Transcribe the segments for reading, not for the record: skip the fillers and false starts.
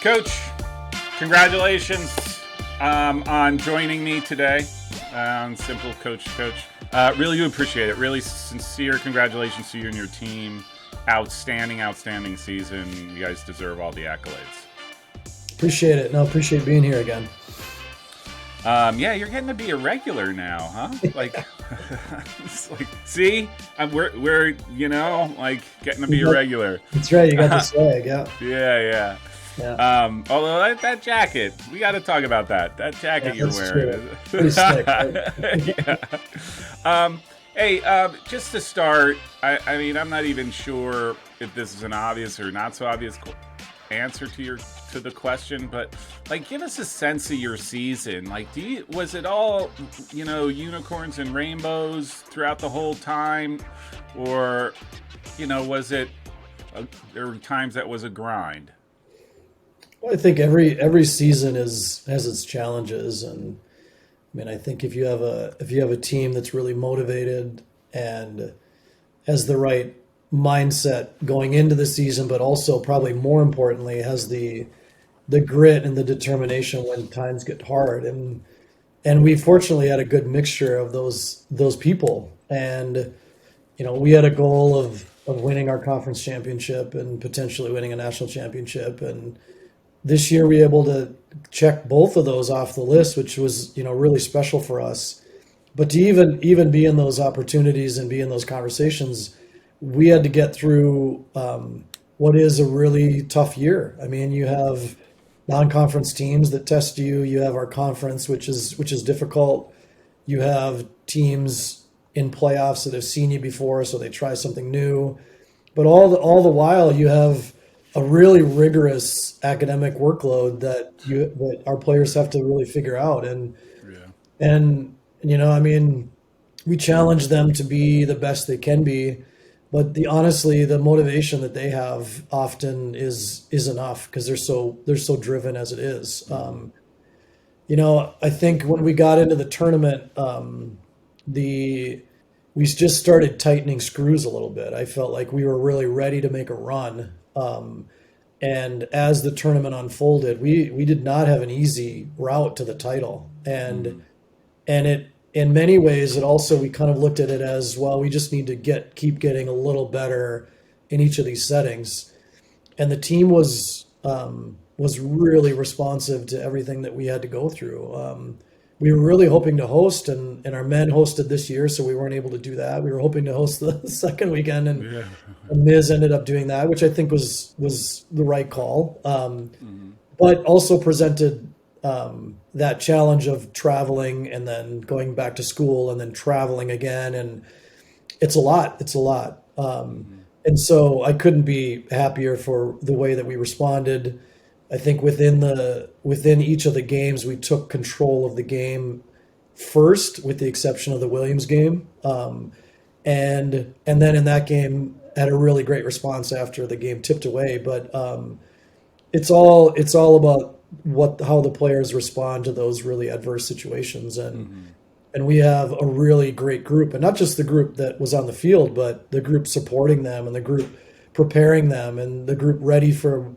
Coach, congratulations on joining me today on SimpleCoach. Coach, really do appreciate it. Really sincere congratulations to you and your team. Outstanding season. You guys deserve all the accolades. Appreciate it. No, appreciate being here again. Yeah, you're getting to be a regular now, huh? Like, it's like, see, we're getting to be a regular. That's right. You got the swag, yeah. Yeah. Although that jacket, we got to talk about that. That jacket you're wearing. Pretty sick, right? Yeah. Hey, just to start, I mean, I'm not even sure if this is an obvious or not so obvious answer to the question, but like, give us a sense of your season. Like, was it all, unicorns and rainbows throughout the whole time, or, was it? There were times that was a grind. Well, I think every season has its challenges, and I mean, I think if you have a team that's really motivated and has the right mindset going into the season, but also probably more importantly has the grit and the determination when times get hard, and we fortunately had a good mixture of those people, and we had a goal of winning our conference championship and potentially winning a national championship, and this year we were able to check both of those off the list, which was really special for us. But to even be in those opportunities and be in those conversations, we had to get through what is a really tough year. I mean, you have non-conference teams that test you. You have our conference, which is difficult. You have teams in playoffs that have seen you before, so they try something new. But all the while, you have a really rigorous academic workload that our players have to really figure out. And I mean, we challenge them to be the best they can be, but honestly, the motivation that they have often is enough because they're so driven as it is. I think when we got into the tournament, we just started tightening screws a little bit. I felt like we were really ready to make a run. And as the tournament unfolded, we did not have an easy route to the title. And it, in many ways, it also, we kind of looked at it as, well, we just need to keep getting a little better in each of these settings. And the team was really responsive to everything that we had to go through. We were really hoping to host, and our men hosted this year, so we weren't able to do that. We were hoping to host the second weekend, and Miz ended up doing that, which I think was the right call. But also presented that challenge of traveling and then going back to school and then traveling again, and it's a lot. And so I couldn't be happier for the way that we responded. I think within each of the games, we took control of the game first, with the exception of the Williams game, and then in that game had a really great response after the game tipped away. But it's all about how the players respond to those really adverse situations, and we have a really great group, and not just the group that was on the field, but the group supporting them and the group preparing them and the group ready for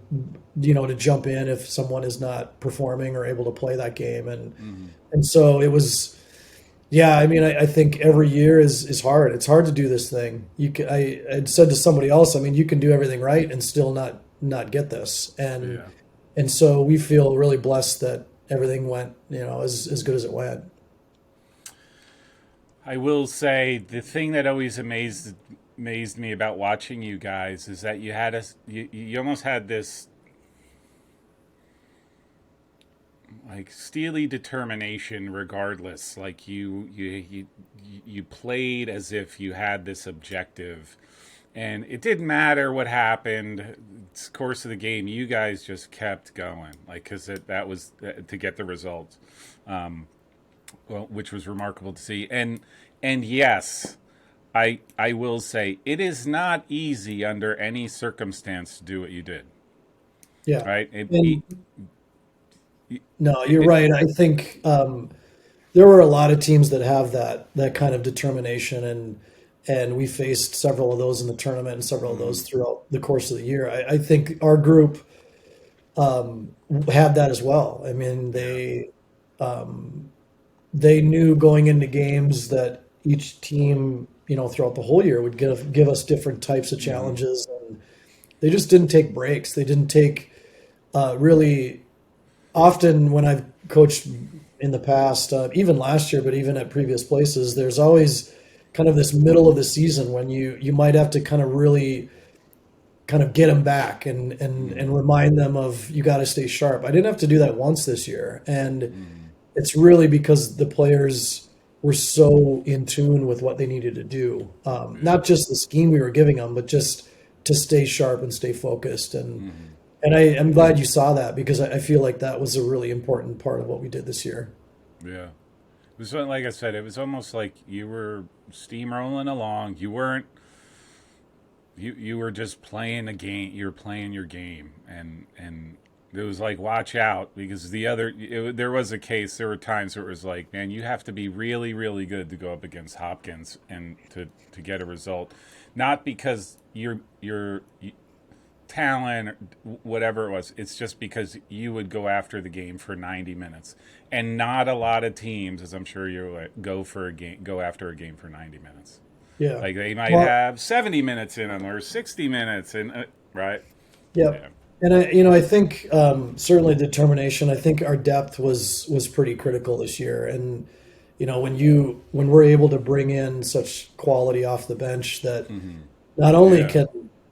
to jump in if someone is not performing or able to play that game. And so it was, I mean, I think every year is hard. It's hard to do this thing. I said to somebody else, I mean, you can do everything right and still not get this. And so we feel really blessed that everything went, as good as it went. I will say the thing that always amazed me about watching you guys is that you almost had this like steely determination regardless. Like you played as if you had this objective, and it didn't matter what happened. It's the course of the game, you guys just kept going, like, because that was to get the results, which was remarkable to see. And yes, I will say it is not easy under any circumstance to do what you did. Yeah. Right. No, you're right. I think there were a lot of teams that have that kind of determination, and we faced several of those in the tournament and several of those throughout the course of the year. I think our group had that as well. I mean, Yeah. they knew going into games that each team, throughout the whole year would give us different types of Hmm. challenges, and they just didn't take breaks. They didn't take really often when I've coached in the past, even last year, but even at previous places, there's always kind of this middle of the season when you might have to kind of really kind of get them back and Hmm. remind them of you got to stay sharp. I didn't have to do that once this year, and Hmm. it's really because the players were so in tune with what they needed to do. Yeah. Not just the scheme we were giving them, but just to stay sharp and stay focused. Hmm. And I'm glad you saw that because I feel like that was a really important part of what we did this year. Yeah. It was like I said, it was almost like you were steamrolling along. You were just playing a game. You were playing your game, and it was like watch out because there was a case. There were times where it was like, man, you have to be really really good to go up against Hopkins and to get a result, not because your talent or whatever it was. It's just because you would go after the game for 90 minutes, and not a lot of teams, as I'm sure you're like, go after a game for 90 minutes. Yeah. Like they might Well, have 70 minutes in them or 60 minutes and right? yeah. Yeah. And I think certainly determination. I think our depth was pretty critical this year. And when we're able to bring in such quality off the bench that Hmm. not only Yeah. can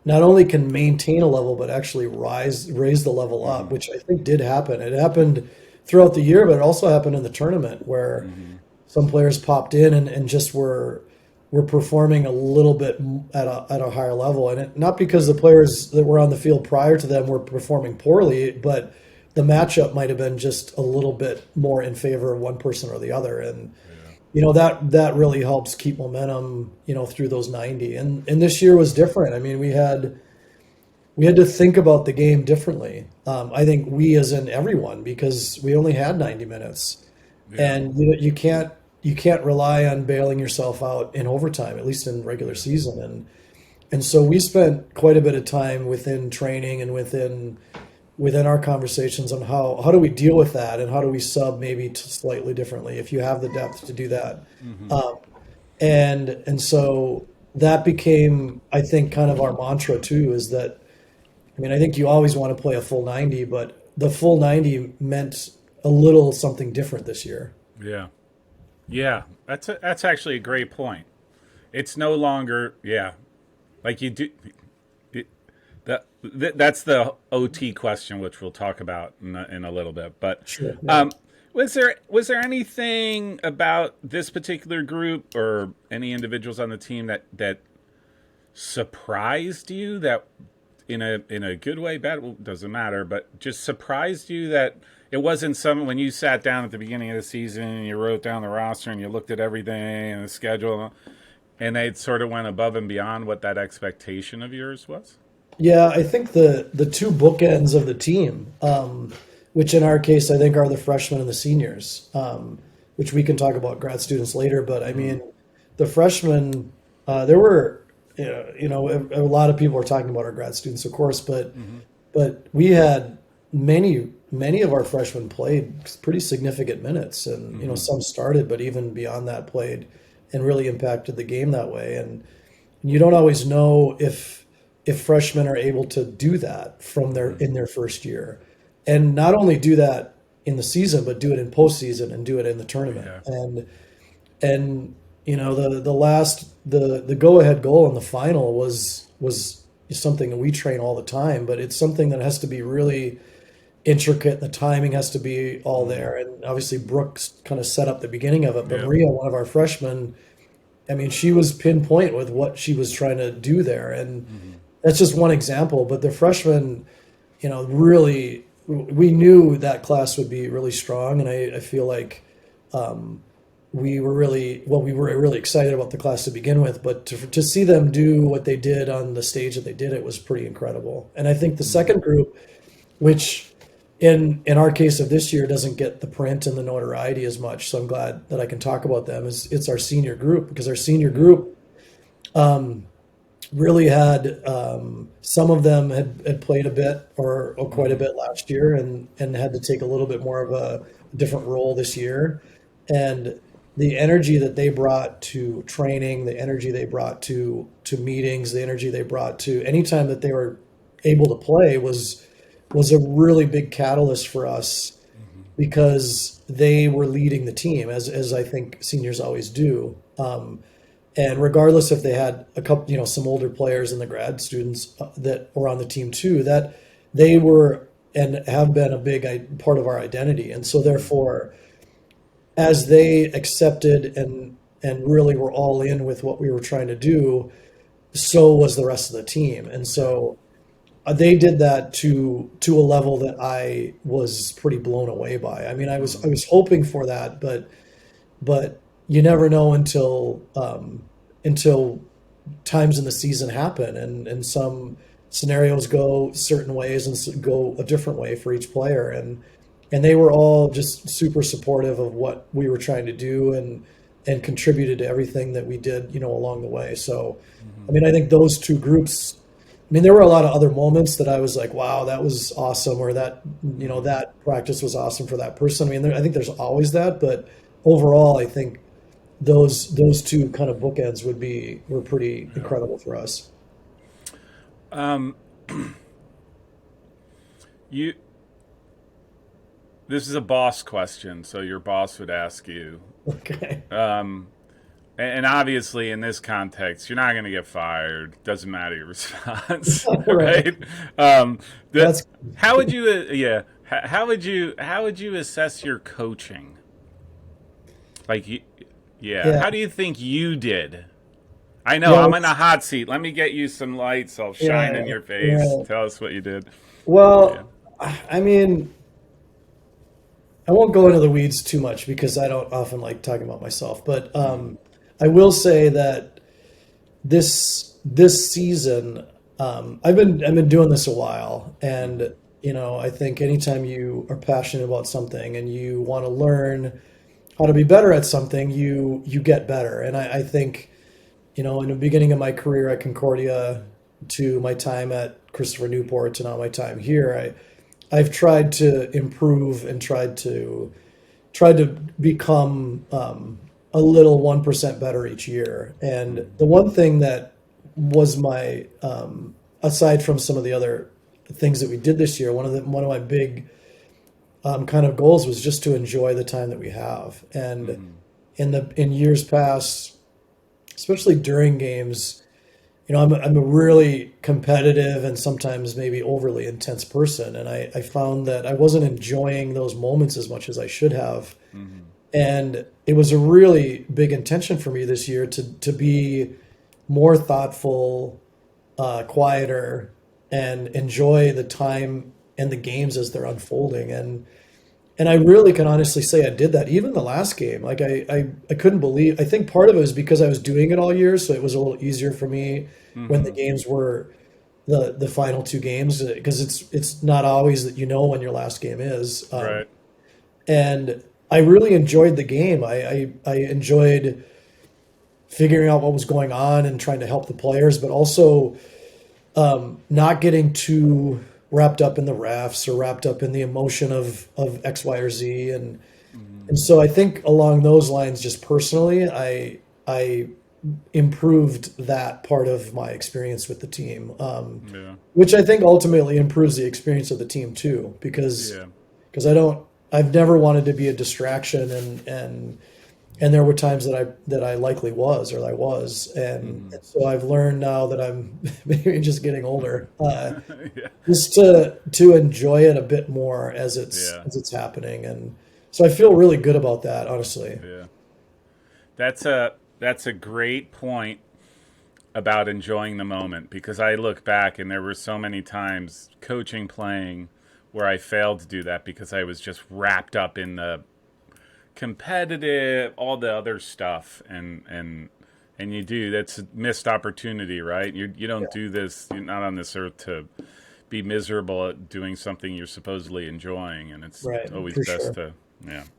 not only can maintain a level, but actually raise the level up, Hmm. which I think did happen. It happened throughout the year, but it also happened in the tournament where Hmm. some players popped in and just were performing a little bit at a higher level, and not because the players that were on the field prior to them were performing poorly, but the matchup might have been just a little bit more in favor of one person or the other, and Yeah. that really helps keep momentum, through those 90. And this year was different. I mean, we had to think about the game differently. I think we, as in everyone, because we only had 90 minutes, Yeah. and you can't rely on bailing yourself out in overtime, at least in regular Yeah. season. And so we spent quite a bit of time within training and within our conversations on how do we deal with that and how do we sub maybe slightly differently if you have the depth to do that. Hmm. Um, and so that became, I think, kind of our mantra too, is that, I mean, I think you always want to play a full 90, but the full 90 meant a little something different this year. Yeah. Yeah. That's actually a great point. It's no longer like you do. It, that's the OT question, which we'll talk about in a little bit. But Sure. Yeah. um, was there anything about this particular group or any individuals on the team that surprised you that in a good way, bad, well, doesn't matter, but just surprised you that it wasn't some when you sat down at the beginning of the season and you wrote down the roster and you looked at everything and the schedule and they sort of went above and beyond what that expectation of yours was? Yeah, I think the two bookends of the team, which in our case I think are the freshmen and the seniors, which we can talk about grad students later. But I Mm-hmm. mean, the freshmen, there were, a lot of people are talking about our grad students, of course, but Mm-hmm. but we had many of our freshmen played pretty significant minutes, and Mm-hmm. some started, but even beyond that played and really impacted the game that way. And you don't always know if freshmen are able to do that from their Mm-hmm. in their first year, and not only do that in the season, but do it in postseason and do it in the tournament. Yeah. And the go ahead goal in the final was something that we train all the time, but it's something that has to be really intricate. The timing has to be all Mm-hmm. there, and obviously Brooks kind of set up the beginning of it. But Yeah. Maria, one of our freshmen, I mean, she was pinpoint with what she was trying to do there, and Mm-hmm. that's just one example. But the freshmen, really, we knew that class would be really strong, and I feel like we were really excited about the class to begin with. But to see them do what they did on the stage that they did, it was pretty incredible. And I think the Mm-hmm. second group, which in our case of this year doesn't get the print and the notoriety as much, so I'm glad that I can talk about them. Is it's our senior group, because our senior Yeah. group really had some of them had played a bit or quite a bit last year and had to take a little bit more of a different role this year. And the energy that they brought to training, the energy they brought to meetings, the energy they brought to anytime that they were able to play was a really big catalyst for us because they were leading the team as I think seniors always do. And regardless if they had a couple, some older players and the grad students that were on the team too, that they were and have been a big part of our identity. And so therefore, as they accepted and really were all in with what we were trying to do, so was the rest of the team. And so they did that to a level that I was pretty blown away by. I mean, I was hoping for that, but you never know until times in the season happen, and some scenarios go certain ways and go a different way for each player, and they were all just super supportive of what we were trying to do and contributed to everything that we did, along the way. So, I mean, I think those two groups. I mean, there were a lot of other moments that I was like, wow, that was awesome, or that, that practice was awesome for that person. I mean, I think there's always that, but overall, I think those two kind of bookends were pretty incredible for us. This is a boss question, so your boss would ask you. Okay. And obviously, in this context, you're not going to get fired. Doesn't matter your response, Right. right? That's How would you, How would you assess your coaching? Like, yeah. How do you think you did? I know Yeah, I'm in a hot seat. Let me get you some lights. I'll shine in your face. yeah. Tell us what you did. Yeah. Well, I mean, I won't go into the weeds too much because I don't often like talking about myself, but I will say that this season, I've been doing this a while, and I think anytime you are passionate about something and you want to learn how to be better at something, you get better. And I think, in the beginning of my career at Concordia to my time at Christopher Newport to now my time here, I've tried to improve and tried to become a little 1% better each year. And the one thing that was my aside from some of the other things that we did this year, one of my big kind of goals was just to enjoy the time that we have. And in years past, especially during games, I'm a really competitive and sometimes maybe overly intense person, and I found that I wasn't enjoying those moments as much as I should have. And it was a really big intention for me this year to be more thoughtful, quieter, and enjoy the time and the games as they're unfolding. And I really can honestly say I did that. Even the last game, like I couldn't believe. I think part of it was because I was doing it all year, so it was a little easier for me when the games were the final two games, because it's not always that when your last game is. Right. And I really enjoyed the game. I enjoyed figuring out what was going on and trying to help the players, but also not getting too wrapped up in the refs or wrapped up in the emotion of X, Y, or Z. And so I think along those lines, just personally, I improved that part of my experience with the team, which I think ultimately improves the experience of the team too, because I've never wanted to be a distraction, and there were times that I likely was, or I was, and so I've learned now that I'm maybe just getting older, just to enjoy it a bit more as it's happening, and so I feel really good about that, honestly. Yeah, that's a great point about enjoying the moment, because I look back and there were so many times coaching, playing, where I failed to do that because I was just wrapped up in the competitive, all the other stuff, and that's a missed opportunity, right? You don't do this. You're not on this earth to be miserable at doing something you're supposedly enjoying, and it's always best to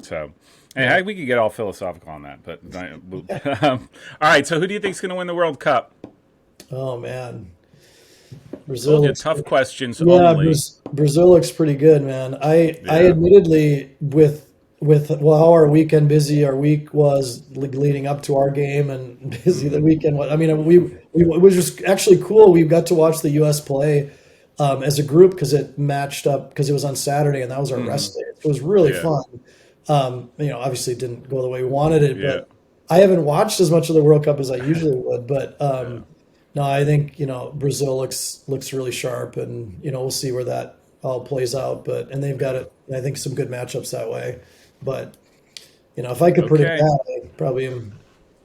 So, hey, we could get all philosophical on that, but all right. So, who do you think is going to win the World Cup? Oh man, Brazil Told you, looks tough good. questions Yeah, only. Brazil looks pretty good, man. I Yeah. admittedly with well how our weekend busy our week was leading up to our game and busy the Hmm. weekend. I mean, we it was just actually cool. We got to watch the U.S. play as a group because it matched up because it was on Saturday and that was our Hmm. rest day. It was really Yeah. fun. Obviously it didn't go the way we wanted it, Yeah. but I haven't watched as much of the World Cup as I usually would. But Yeah. no, I think Brazil looks really sharp, and we'll see where that all plays out. But and they've got Yeah. it. I think some good matchups that way. But if I could predict Okay. that,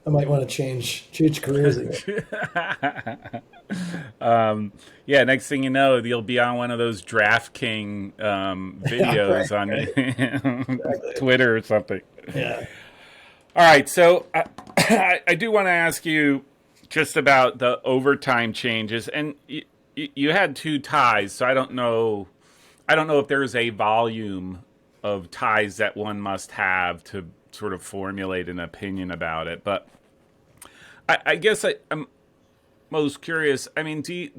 I might want to change careers again. Yeah, next thing you know, you'll be on one of those DraftKings Yeah, right, videos right, on exactly. Twitter or something. Yeah, All right, so I do want to ask you just about the overtime changes, and you had two ties, so I don't know. I don't know if there's a volume of ties that one must have to sort of formulate an opinion about it, but I guess I'm most curious. I mean, do you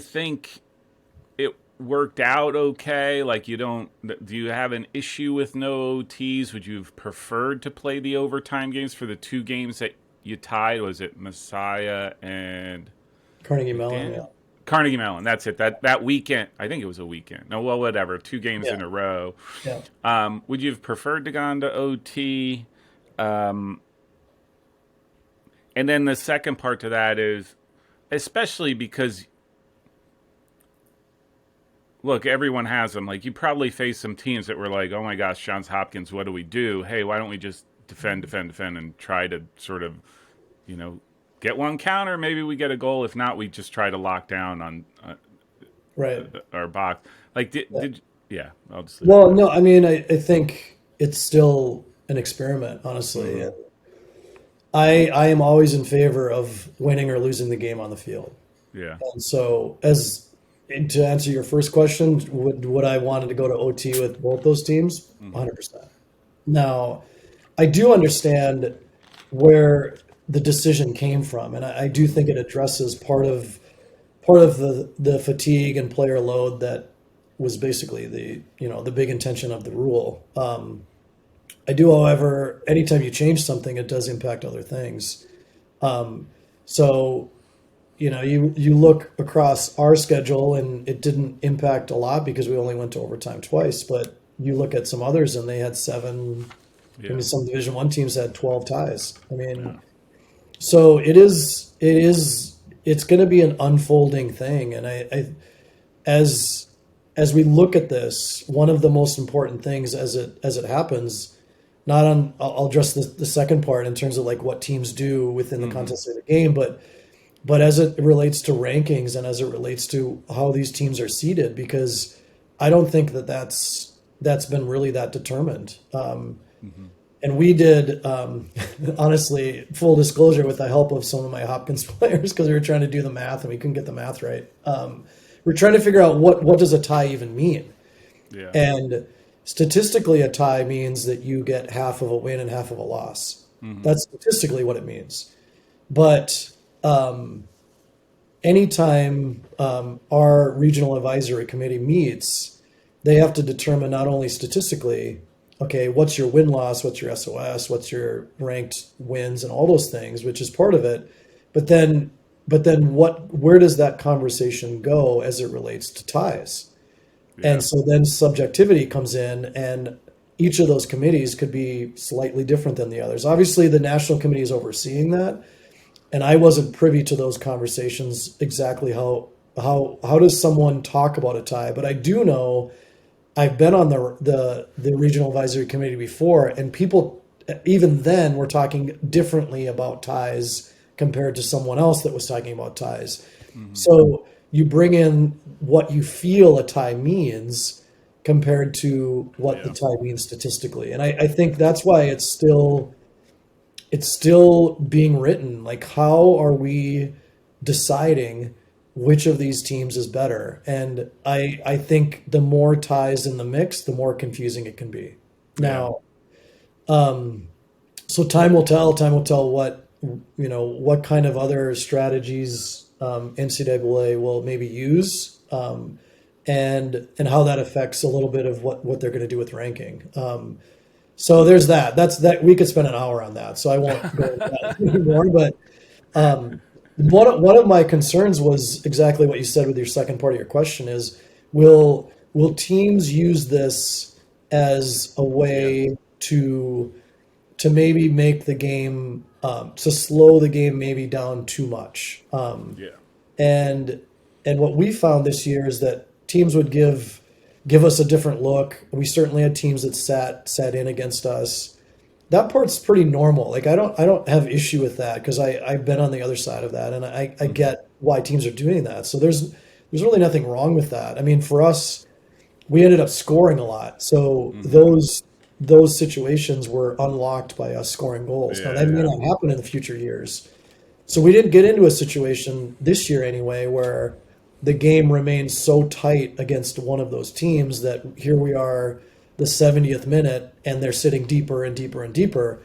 think it worked out okay? Like, you don't, do you have an issue with no OTs? Would you have preferred to play the overtime games for the two games that you tied? Was it Messiah and Carnegie Mellon. Yeah, McDaniel? Carnegie Mellon. That's it. That weekend. I think it was a weekend. No, well, whatever. Two games yeah, in a row. yeah. Would you have preferred to go on to OT? Um, and then the second part to that is, especially because look, everyone has them. Like, you probably face some teams that were like, "Oh my gosh, Johns Hopkins, what do we do? Hey, why don't we just defend, defend, defend, and try to sort of, you know, get one counter? Maybe we get a goal. If not, we just try to lock down on Right. our box." Like, Yeah. yeah, I'll just leave it Well, there. no, I mean, I think it's still an experiment, honestly. Mm-hmm. And I am always in favor of winning or losing the game on the field. Yeah. And so, and to answer your first question, would I wanted to go to OT with both those teams? Mm-hmm. 100%. Now, I do understand where the decision came from, and I do think it addresses part of the fatigue and player load that was basically the big intention of the rule. I do, however, anytime you change something, it does impact other things. So you look across our schedule and it didn't impact a lot because we only went to overtime twice. But you look at some others and they had seven. I Yeah. mean, some Division One teams had 12 ties. I Yeah. mean, so it's going to be an unfolding thing, and as as we look at this, one of the most important things as it happens, not on I'll address the second part in terms of like what teams do within the Mm-hmm. context of the game, but as it relates to rankings and as it relates to how these teams are seeded, because I don't think that's been really that determined. Mm-hmm. And we did, honestly, full disclosure, with the help of some of my Hopkins players, because we were trying to do the math and we couldn't get the math right. We're trying to figure out what does a tie even mean. Yeah. And statistically, a tie means that you get half of a win and half of a loss. Mm-hmm. That's statistically what it means. But anytime our regional advisory committee meets, they have to determine not only statistically, okay, what's your win loss, what's your SOS, what's your ranked wins, and all those things, which is part of it. But then, where does that conversation go as it relates to ties? Yeah. And so then subjectivity comes in, and each of those committees could be slightly different than the others. Obviously, the national committee is overseeing that, and I wasn't privy to those conversations exactly how does someone talk about a tie, but I do know I've been on the regional advisory committee before, and people even then were talking differently about ties compared to someone else that was talking about ties. Mm-hmm. So you bring in what you feel a tie means compared to what the Yeah. tie means statistically, and I think that's why it's still being written. Like, how are we deciding which of these teams is better? And I think the more ties in the mix, the more confusing it can be. Yeah. Now, so time will tell. Time will tell what kind of other strategies NCAA will maybe use, and how that affects a little bit of what they're going to do with ranking. So there's that. That's that. We could spend an hour on that, so I won't go into that anymore. But one of my concerns was exactly what you said with your second part of your question is will teams use this as a way to maybe make the game to slow the game maybe down too much. Yeah. And what we found this year is that teams would give us a different look. We certainly had teams that sat in against us. That part's pretty normal. Like I don't have issue with that because I've been on the other side of that, and I get why teams are doing that. So there's really nothing wrong with that. I mean, for us, we ended up scoring a lot. So those situations were unlocked by us scoring goals. Now Yeah, that may yeah. not happen in the future years. So we didn't get into a situation this year anyway where the game remains so tight against one of those teams that here we are the 70th minute and they're sitting deeper and deeper and deeper.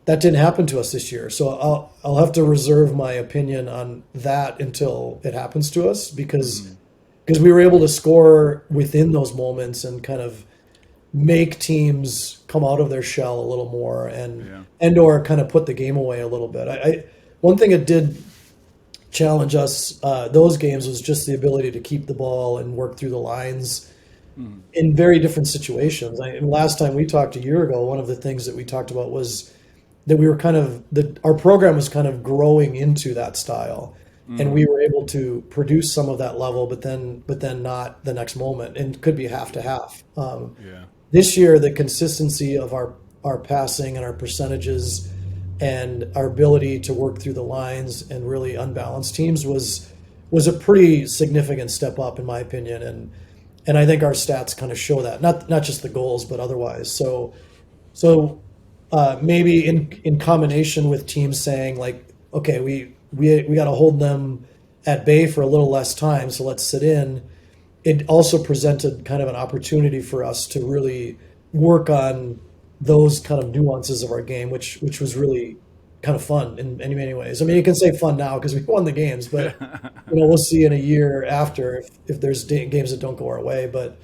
That didn't happen to us this year. So I'll have to reserve my opinion on that until it happens to us because we were able to score within those moments and kind of make teams come out of their shell a little more and or kind of put the game away a little bit. I one thing it did challenge us those games was just the ability to keep the ball and work through the lines in very different situations. And last time we talked a year ago, one of the things that we talked about was that we were our program was kind of growing into that style. And we were able to produce some of that level, but then not the next moment, and could be half to half. This year, the consistency of our passing and our percentages and our ability to work through the lines and really unbalance teams was a pretty significant step up, in my opinion. And I think our stats kind of show that, not just the goals, but otherwise. So maybe in combination with teams saying like, okay, we got to hold them at bay for a little less time, so let's sit in. It also presented kind of an opportunity for us to really work on those kind of nuances of our game, which was really kind of fun in many ways. I mean, you can say fun now because we won the games, but we'll see in a year after if there's games that don't go our way. But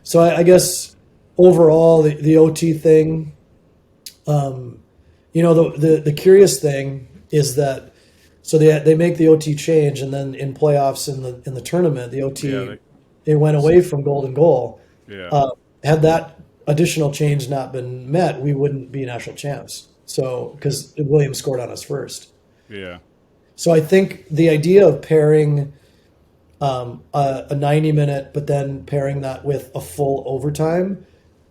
so I guess overall the OT thing, the curious thing is that so they make the OT change, and then in playoffs in the tournament, the OT it went away from golden goal. Had that additional change not been met, we wouldn't be national champs. So because Williams scored on us first. So I think the idea of pairing a 90-minute, but then pairing that with a full overtime,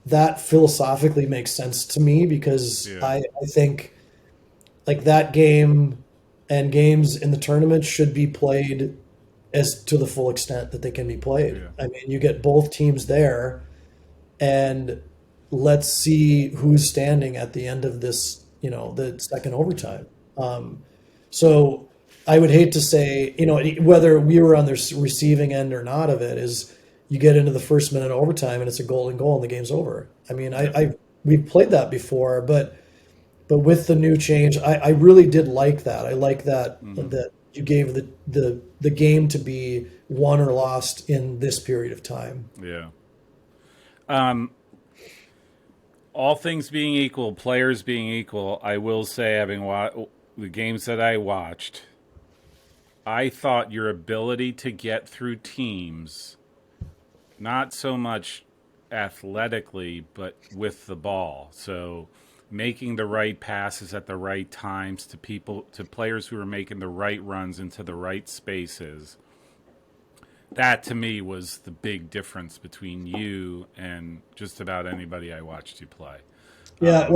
that philosophically makes sense to me because I think like that game and games in the tournament should be played as to the full extent that they can be played. I mean, you get both teams there, and let's see who's standing at the end of this, the second overtime. So I would hate to say, whether we were on the receiving end or not of it, is you get into the first minute of overtime and it's a golden goal and the game's over. I mean, we've played that before, but with the new change, I really did like that. I like that that you gave the game to be won or lost in this period of time. All things being equal, players being equal, I will say, having the games that I watched, I thought your ability to get through teams, not so much athletically, but with the ball. So making the right passes at the right times to players who are making the right runs into the right spaces. That to me was the big difference between you and just about anybody I watched you play. I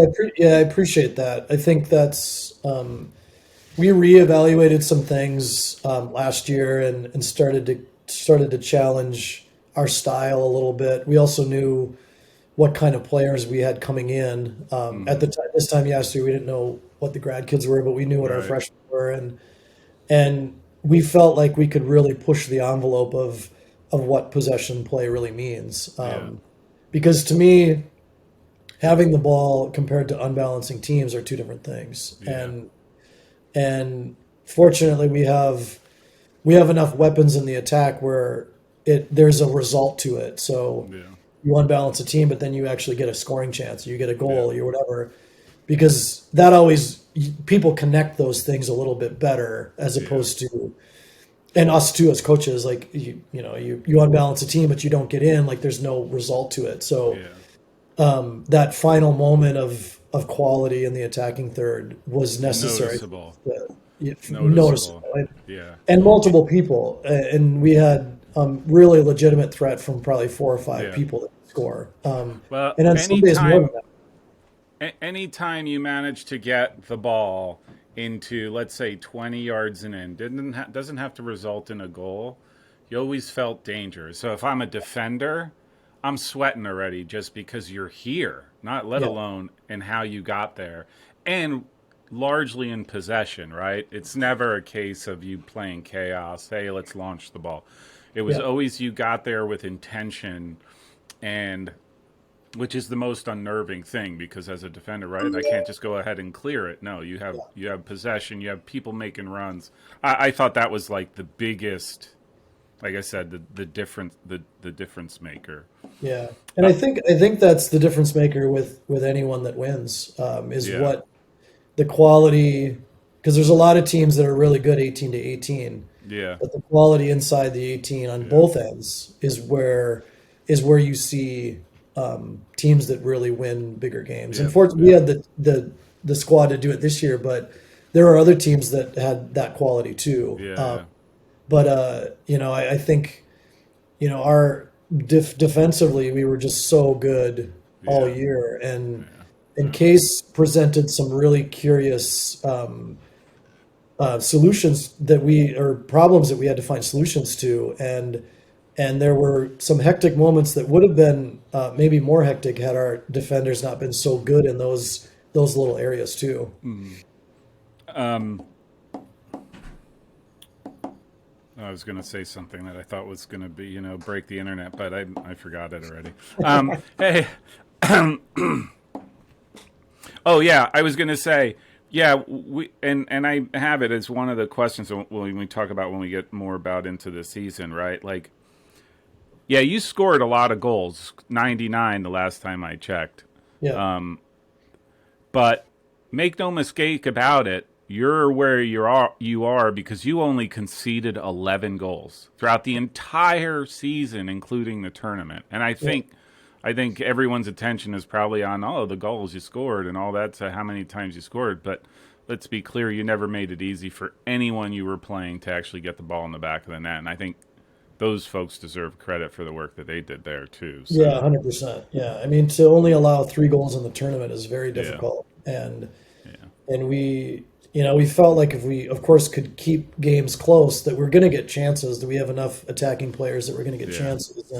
appreciate that. I think that's we reevaluated some things last year and started to challenge our style a little bit. We also knew what kind of players we had coming in. At the time, this time last year, we didn't know what the grad kids were, but we knew what our freshmen were, and we felt like we could really push the envelope of what possession play really means. Because to me, having the ball compared to unbalancing teams are two different things. And And fortunately, we have enough weapons in the attack where there's a result to it. So Yeah. you unbalance a team, but then you actually get a scoring chance, you get a Yeah. goal, or whatever, because that always people connect those things a little bit better as Yeah. opposed to, and us too as coaches, like you unbalance a team, but you don't get in, like there's no result to it. So Yeah. that final moment of quality in the attacking third was necessary. Noticeable. Noticeable, Noticeable. Yeah. and multiple people, and we had really legitimate threat from probably four or five Yeah. people that score, Well, and on some days more than that. anytime you manage to get the ball into, let's say, 20 yards and in, doesn't have to result in a goal. You always felt danger. So if I'm a defender, I'm sweating already just because you're here, not let Yeah, alone in how you got there, and largely in possession. Right? It's never a case of you playing chaos. Hey, let's launch the ball. It was yeah, always you got there with intention, and which is the most unnerving thing because as a defender, right, I can't just go ahead and clear it. No, you have possession, you have people making runs. I thought that was like the biggest, like I said, the difference maker. yeah. And I think that's the difference maker with anyone that wins, is Yeah, what the quality, because there's a lot of teams that are really good 18 to 18, yeah, but the quality inside the 18 on yeah, both ends is where you see teams that really win bigger games. yeah, Unfortunately, we yeah, had the squad to do it this year, but there are other teams that had that quality too. yeah, But I think our defensively we were just so good all yeah, year, and yeah, Case presented some really curious solutions or problems that we had to find solutions to, and there were some hectic moments that would have been maybe more hectic had our defenders not been so good in those little areas too. Um, I was going to say something that I thought was going to be, break the internet, but I forgot it already. Hey, oh yeah, I was going to say, yeah, and I have it as one of the questions when we talk about when we get more about into the season, right? Like, yeah, you scored a lot of goals, 99 the last time I checked. Yeah, But make no mistake about it, you're where you are because you only conceded 11 goals throughout the entire season, including the tournament. And I yeah, think everyone's attention is probably on the goals you scored and all that, so how many times you scored. But let's be clear, you never made it easy for anyone you were playing to actually get the ball in the back of the net. And I think those folks deserve credit for the work that they did there too. yeah, So 100%. Yeah, I mean, to only allow 3 goals in the tournament is very yeah, difficult, and yeah, we felt like if we, of course, could keep games close, that we're going to get chances. That we have enough attacking players that we're going to get yeah, chances,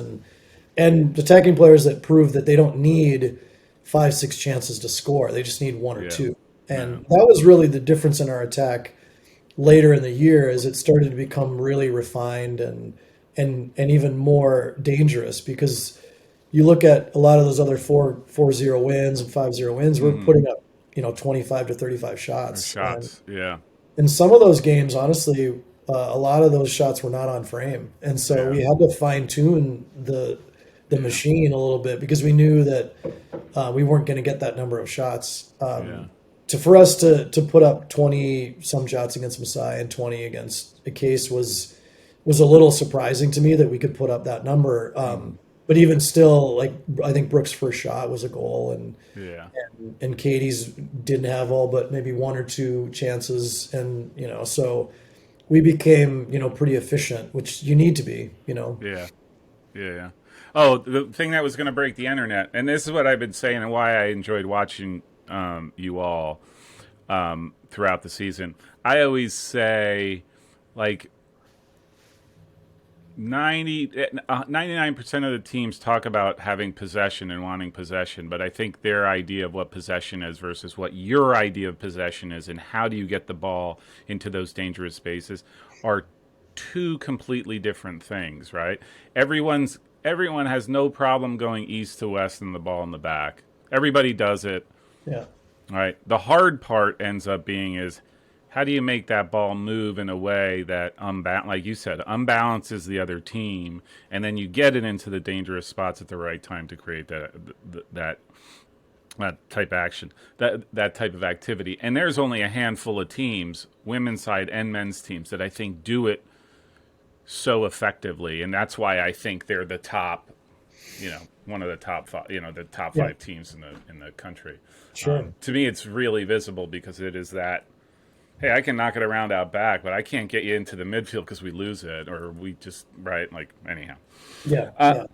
and attacking players that prove that they don't need 5, 6 chances to score. They just need one or yeah, two. yeah, And that was really the difference in our attack later in the year, as it started to become really refined and even more dangerous, because you look at a lot of those other 4-0 wins and 5-0 wins, we're mm-hmm. putting up 25 to 35 Or shots, and shots, yeah, in some of those games, honestly, a lot of those shots were not on frame, and so yeah, we had to fine tune the yeah, machine a little bit, because we knew that we weren't going to get that number of shots. yeah, For us to put up 20 some shots against Masai and 20 against a Case was a little surprising to me that we could put up that number. mm-hmm. But even still, like, I think Brooks' first shot was a goal, Yeah, and Katie's didn't have all but maybe one or two chances, and so we became pretty efficient, which you need to be. yeah, yeah, yeah. Oh, the thing that was going to break the internet, and this is what I've been saying and why I enjoyed watching you all throughout the season. I always say, like, 99% of the teams talk about having possession and wanting possession, but I think their idea of what possession is versus what your idea of possession is and how do you get the ball into those dangerous spaces are two completely different things, right? Everyone has no problem going east to west and the ball in the back. Everybody does it, Yeah, right? The hard part ends up being is how do you make that ball move in a way that, like you said, unbalances the other team, and then you get it into the dangerous spots at the right time to create that that type of action, that type of activity. And there's only a handful of teams, women's side and men's teams, that I think do it so effectively, and that's why I think they're the top, one of the top five, the top Yeah, five teams in the country. sure. To me, it's really visible because it is that. Hey, I can knock it around out back, but I can't get you into the midfield because we lose it, or we just right. Like anyhow, Yeah, uh, yeah.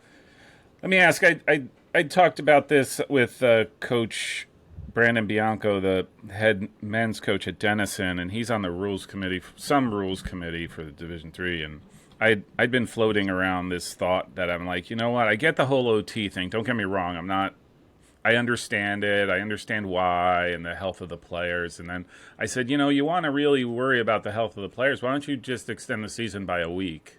let me ask. I talked about this with Coach Brandon Bianco, the head men's coach at Denison, and he's on the rules committee, some rules committee for the Division III. And I'd been floating around this thought that I'm like, you know what? I get the whole OT thing. Don't get me wrong. I'm not. I understand it. I understand why and the health of the players. And then I said, you want to really worry about the health of the players. Why don't you just extend the season by a week,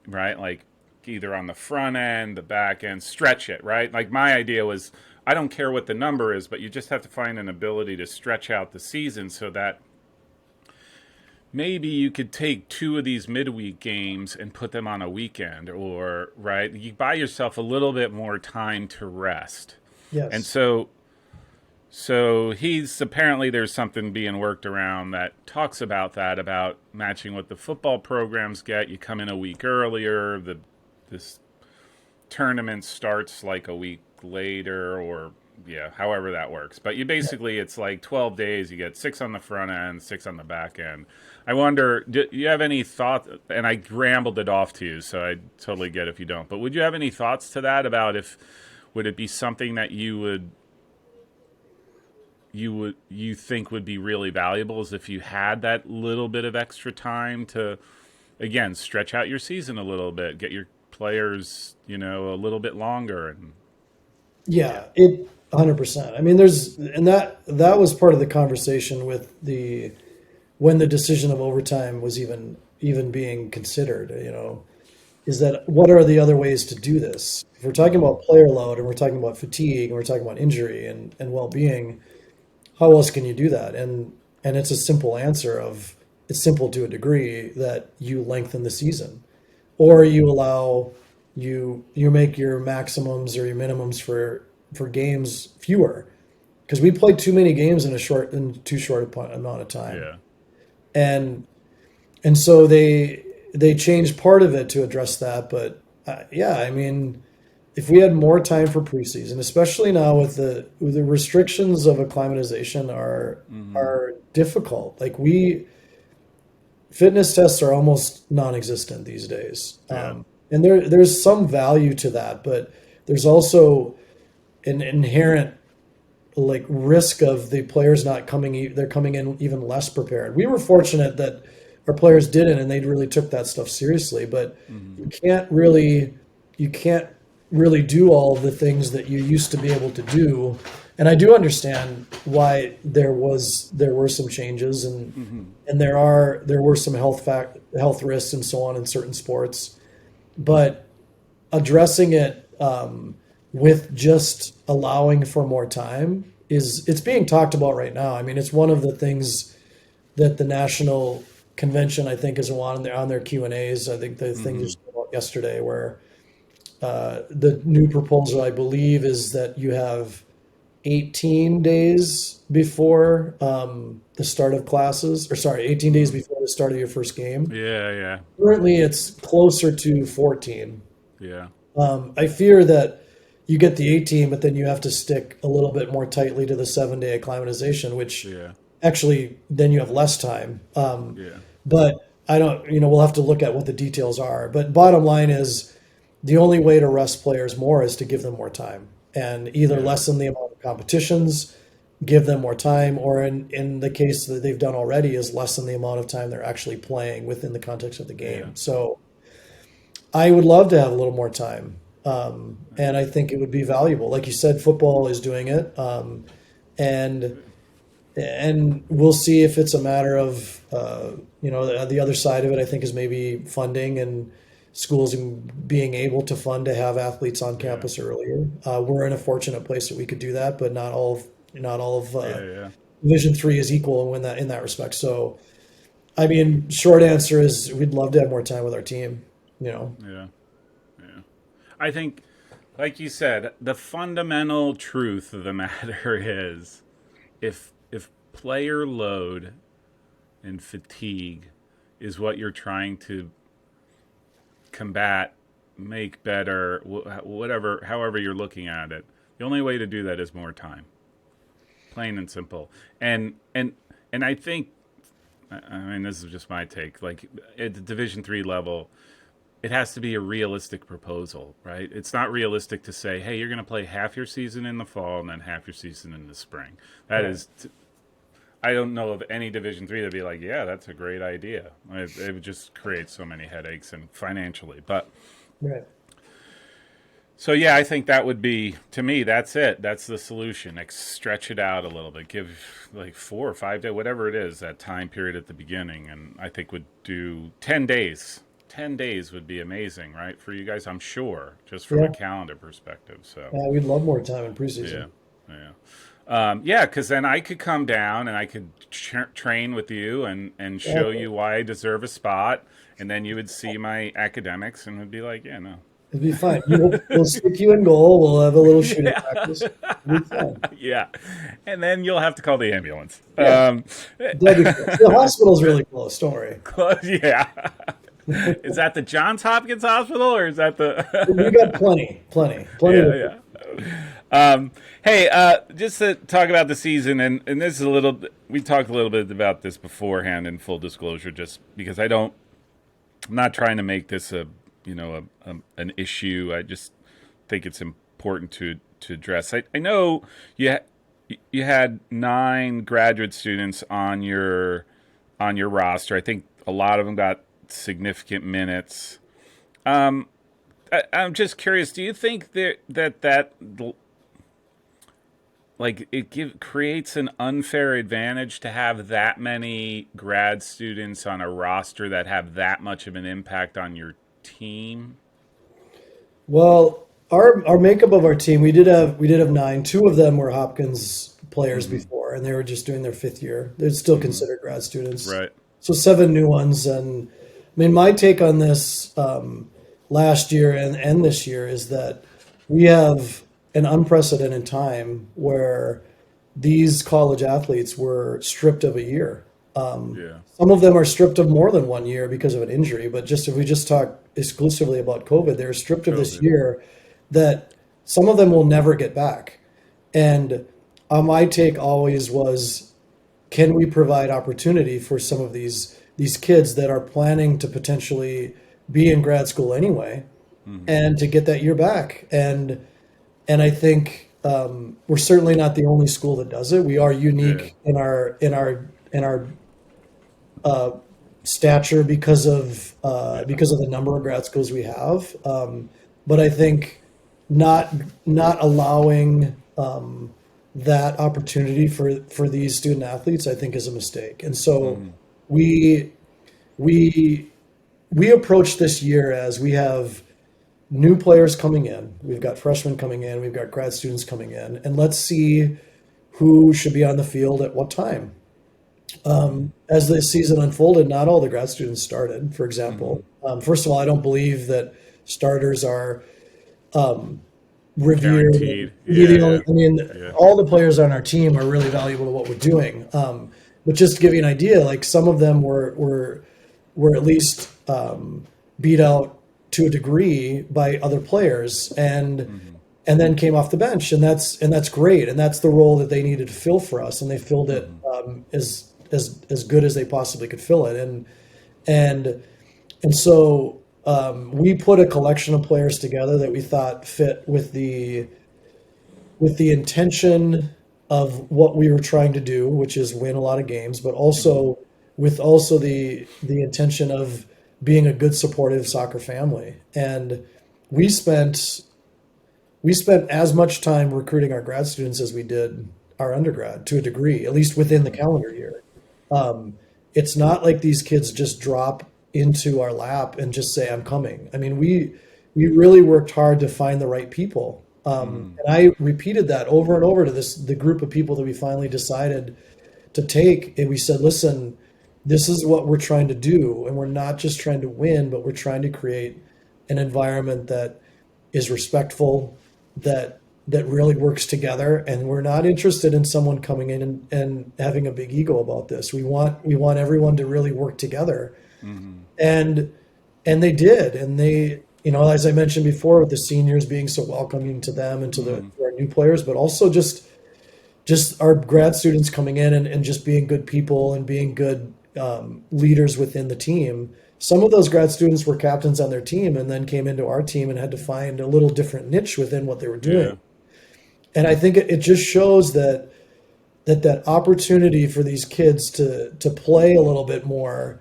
right? Like either on the front end, the back end, stretch it, right? Like my idea was, I don't care what the number is, but you just have to find an ability to stretch out the season so that maybe you could take two of these midweek games and put them on a weekend, or right, you buy yourself a little bit more time to rest. And Yes. so he's apparently there's something being worked around that talks about that, about matching what the football programs get. You come in a week earlier, this tournament starts like a week later, or yeah, however that works. But you basically, it's like 12 days. You get 6 on the front end, 6 on the back end. I wonder, do you have any thoughts? And I rambled it off to you, so I totally get if you don't. But would you have any thoughts to that about if would it be something that you think would be really valuable, is if you had that little bit of extra time to again stretch out your season a little bit, get your players a little bit longer, and yeah. Yeah, it 100%. I mean, and that was part of the conversation with when the decision of overtime was even being considered, is that what are the other ways to do this? If we're talking about player load and we're talking about fatigue and we're talking about injury and well-being, how else can you do that? And it's a simple answer of it's simple to a degree that you lengthen the season, or you allow you make your maximums or your minimums for games fewer, because we played too many games in too short amount of time. Yeah. And so they changed part of it to address that. But yeah, I mean, if we had more time for preseason, especially now with the restrictions of acclimatization are difficult. Like fitness tests are almost non-existent these days, Yeah. and there's some value to that, but there's also an inherent like risk of the players not coming. They're coming in even less prepared. We were fortunate that our players didn't, and they really took that stuff seriously. But Mm-hmm. you can't really do all the things that you used to be able to do. And I do understand why there were some changes, Mm-hmm. and there were some health risks and so on in certain sports, but addressing it with just allowing for more time it's being talked about right now. I mean, it's one of the things that the national convention, I think, is on their Q&As. I think the thing Mm-hmm. just came out yesterday where the new proposal, I believe, is that you have 18 days before the start of classes, or sorry, 18 days Mm-hmm. before the start of your first game. Yeah, yeah, Currently, it's closer to 14. yeah, I fear that you get the 18, but then you have to stick a little bit more tightly to the 7-day acclimatization, which yeah, actually then you have less time. yeah, But I don't, we'll have to look at what the details are. But bottom line is the only way to rest players more is to give them more time and either yeah, lessen the amount of competitions, give them more time, or in the case that they've done already, is lessen the amount of time they're actually playing within the context of the yeah. game. So I would love to have a little more time. And I think it would be valuable. Like you said, football is doing it. And we'll see if it's a matter of the other side of it. I think is maybe funding and schools being able to fund to have athletes on Yeah, campus earlier. We're in a fortunate place that we could do that, but not all of yeah, yeah. Division III is equal in that respect. So, I mean, short answer is we'd love to have more time with our team. You know, Yeah. Yeah. I think, like you said, the fundamental truth of the matter is if player load and fatigue is what you're trying to combat, make better, whatever, however you're looking at it, the only way to do that is more time. Plain and simple. And I think, I mean, this is just my take. Like at the Division III level, it has to be a realistic proposal, right? It's not realistic to say, hey, you're going to play half your season in the fall and then half your season in the spring. That right. is, I don't know of any Division III that'd be like, yeah, that's a great idea. It would just create so many headaches and financially. But Right. so yeah, I think that would be, to me, that's it. That's the solution. Stretch it out a little bit. Give like 4 or 5 days, whatever it is, that time period at the beginning, and I think would do 10 days. 10 days would be amazing, right, for you guys? I'm sure, just from a Yeah. calendar perspective. So We'd love more time in yeah, preseason. yeah. Yeah, because then I could come down and I could train with you and show Exactly. you why I deserve a spot, and then you would see my academics and would be like, yeah, no, It'd be fine. We'll stick you in goal. We'll have a little shooting yeah, practice. It'll be fine. yeah, and then you'll have to call the ambulance. Yeah, that'd be close. The hospital's really close. Don't worry. Yeah, is that the Johns Hopkins Hospital or is that We the? got plenty Yeah, to. yeah. Hey, just to talk about the season, and this is a little. We talked a little bit about this beforehand. In full disclosure, just because I'm not trying to make this an issue. I just think it's important to address. I know you had 9 graduate students on your roster. I think a lot of them got significant minutes. I'm just curious. Do you think that like creates an unfair advantage to have that many grad students on a roster that have that much of an impact on your team? Well, our makeup of our team, we did have 9. 2 of them were Hopkins players Mm-hmm. before, and they were just doing their 5th year. They're still Mm-hmm. considered grad students. Right. So 7 new ones. And I mean, my take on this last year and this year is that we have an unprecedented time where these college athletes were stripped of a year. Yeah. Some of them are stripped of more than 1 year because of an injury, but just if we just talk exclusively about COVID, they're stripped of this COVID. year that some of them will never get back. And my take always was, can we provide opportunity for some of these kids that are planning to potentially be in grad school anyway, Mm-hmm. and to get that year back? And I think we're certainly not the only school that does it. We are Yeah. unique in our stature because of the number of grad schools we have. But I think not not allowing that opportunity for these student athletes, I think, is a mistake. And so Mm-hmm. we we we approach this year as we have new players coming in, we've got freshmen coming in, we've got grad students coming in, and let's see who should be on the field at what time. As the season unfolded, not all the grad students started, for Mm-hmm. example. First of all, I don't believe that starters are revered. Guaranteed. The Yeah. only, I mean, Yeah. all the players on our team are really valuable to what we're doing. But just to give you an idea, like some of them were at least beat out to a degree by other players, Mm-hmm. and then came off the bench, and that's great, and that's the role that they needed to fill for us, and they filled it Mm-hmm. as good as they possibly could fill it, and and so we put a collection of players together that we thought fit with the intention of what we were trying to do, which is win a lot of games, but also with also the intention of being a good supportive soccer family. And we spent we spent as much time recruiting our grad students as we did our undergrad to a degree, at least within the calendar year. It's not like these kids just drop into our lap and just say, "I'm coming." I mean, we really worked hard to find the right people. Mm-hmm. And I repeated that over and over to the group of people that we finally decided to take. And we said, listen, this is what we're trying to do. And we're not just trying to win, but we're trying to create an environment that is respectful, that really works together. And we're not interested in someone coming in and having a big ego about this. We want everyone to really work together. Mm-hmm. And they did. And they, as I mentioned before, with the seniors being so welcoming to them and to to our new players, but also just our grad students coming in and just being good people and being good leaders within the team. Some of those grad students were captains on their team and then came into our team and had to find a little different niche within what they were doing. Yeah. And I think it just shows that opportunity for these kids to play a little bit more,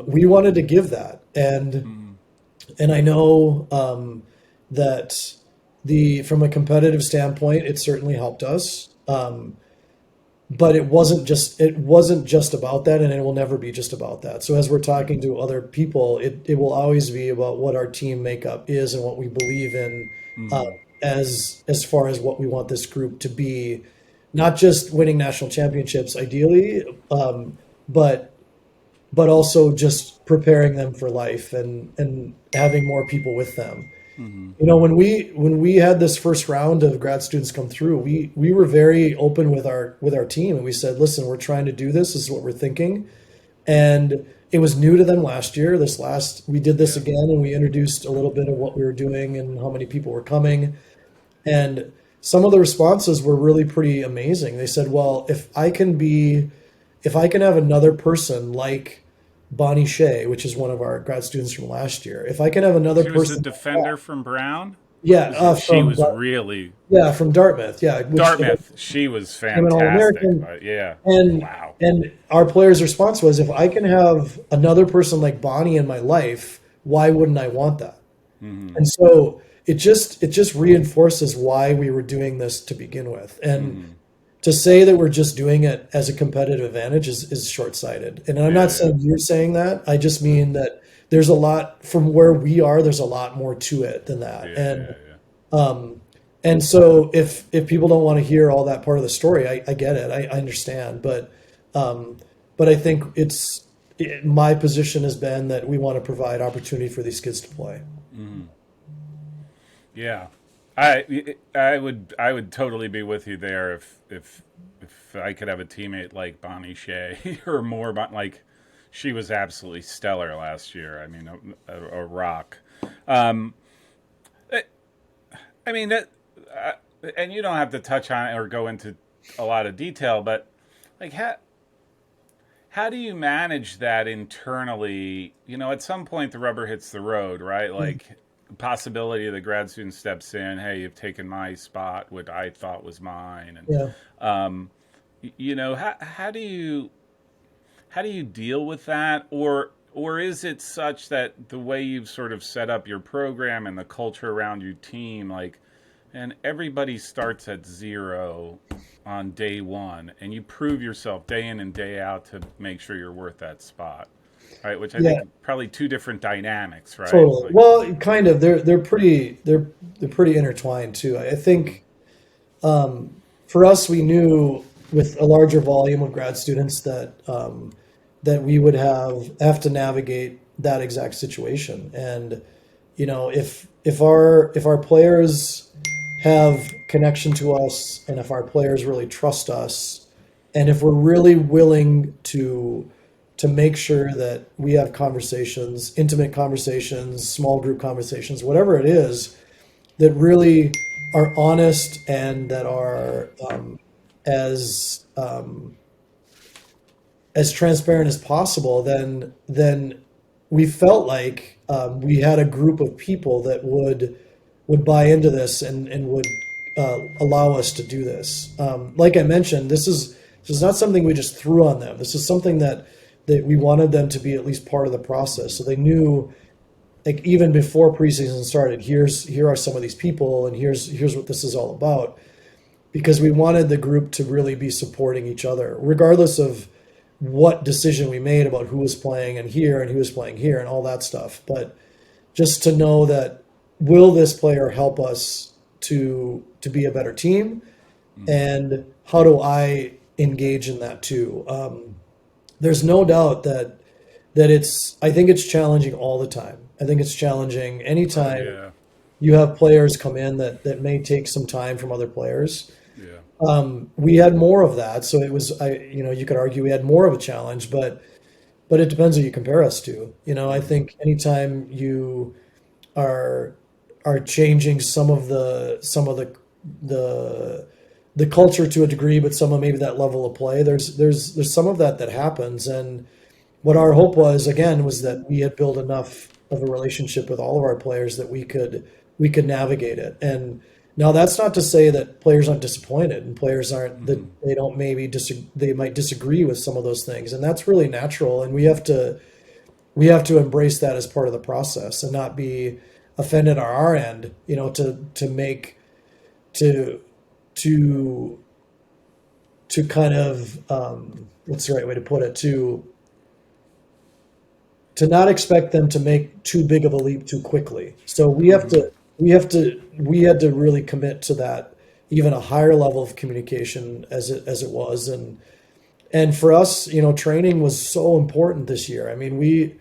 we wanted to give that. And I know that from a competitive standpoint, it certainly helped us. But it wasn't just about that, and it will never be just about that. So as we're talking to other people, it will always be about what our team makeup is and what we believe in, as far as what we want this group to be, not just winning national championships ideally, but also just preparing them for life and having more people with them. When we had this first round of grad students come through, we were very open with our team, and we said, listen, we're trying to do this. This is what we're thinking. And it was new to them last year. We did this again, and we introduced a little bit of what we were doing and how many people were coming. And some of the responses were really pretty amazing. They said, well, if I can have another person like Bonnie Shea, which is one of our grad students from last year. If I can have another person. She was a defender from Brown? Yeah. She was really. Yeah, from Dartmouth. Yeah. Dartmouth. She was fantastic. But yeah. And, wow. And our player's response was, if I can have another person like Bonnie in my life, why wouldn't I want that? And so it just reinforces why we were doing this to begin with. And to say that we're just doing it as a competitive advantage is short-sighted. And I'm not saying you're saying that. I just mean that there's a lot from where we are. There's a lot more to it than that. And so if people don't want to hear all that part of the story, I get it. I understand. But I think my position has been that we want to provide opportunity for these kids to play. Yeah. I would totally be with you there if I could have a teammate like Bonnie Shea or more, but like she was absolutely stellar last year. I mean, a rock. I mean that, and you don't have to touch on it or go into a lot of detail, but like how do you manage that internally? At some point the rubber hits the road, right? Like. Possibility of the grad student steps in, hey, you've taken my spot, what I thought was mine, and how do you deal with that, or is it such that the way you've sort of set up your program and the culture around your team, like, and everybody starts at zero on day one, and you prove yourself day in and day out to make sure you're worth that spot? Right, which I think probably two different dynamics, right? Totally. Well, kind of. They're pretty intertwined too. I think for us, we knew with a larger volume of grad students that we would have to navigate that exact situation. And if our players have connection to us, and if our players really trust us, and if we're really willing to make sure that we have conversations, intimate conversations, small group conversations, whatever it is, that really are honest and that are as transparent as possible, then we felt like we had a group of people that would buy into this and would allow us to do this. Like I mentioned, this is not something we just threw on them. This is something that we wanted them to be at least part of the process. So they knew, like, even before preseason started, here are some of these people, and here's what this is all about. Because we wanted the group to really be supporting each other, regardless of what decision we made about who was playing and who was playing here and all that stuff. But just to know that, will this player help us to be a better team? And how do I engage in that too. There's no doubt that I think it's challenging all the time. I think it's challenging Oh anytime yeah, you have players come in that may take some time from other players. yeah. We had more of that, so it was you could argue we had more of a challenge, but it depends who you compare us to. I Mm-hmm. think anytime you are are changing the the culture to a degree, but some of maybe that level of play. There's some of that happens, and what our hope was again was that we had built enough of a relationship with all of our players that we could navigate it. And now that's not to say that players aren't disappointed and players aren't that Mm-hmm. they don't maybe they might disagree with some of those things, and that's really natural. And we have to embrace that as part of the process and not be offended on our end, to make to to to kind of what's the right way to put it, to not expect them to make too big of a leap too quickly. So Mm-hmm. we had to really commit to that even a higher level of communication as it was. And for us, training was so important this year. I mean,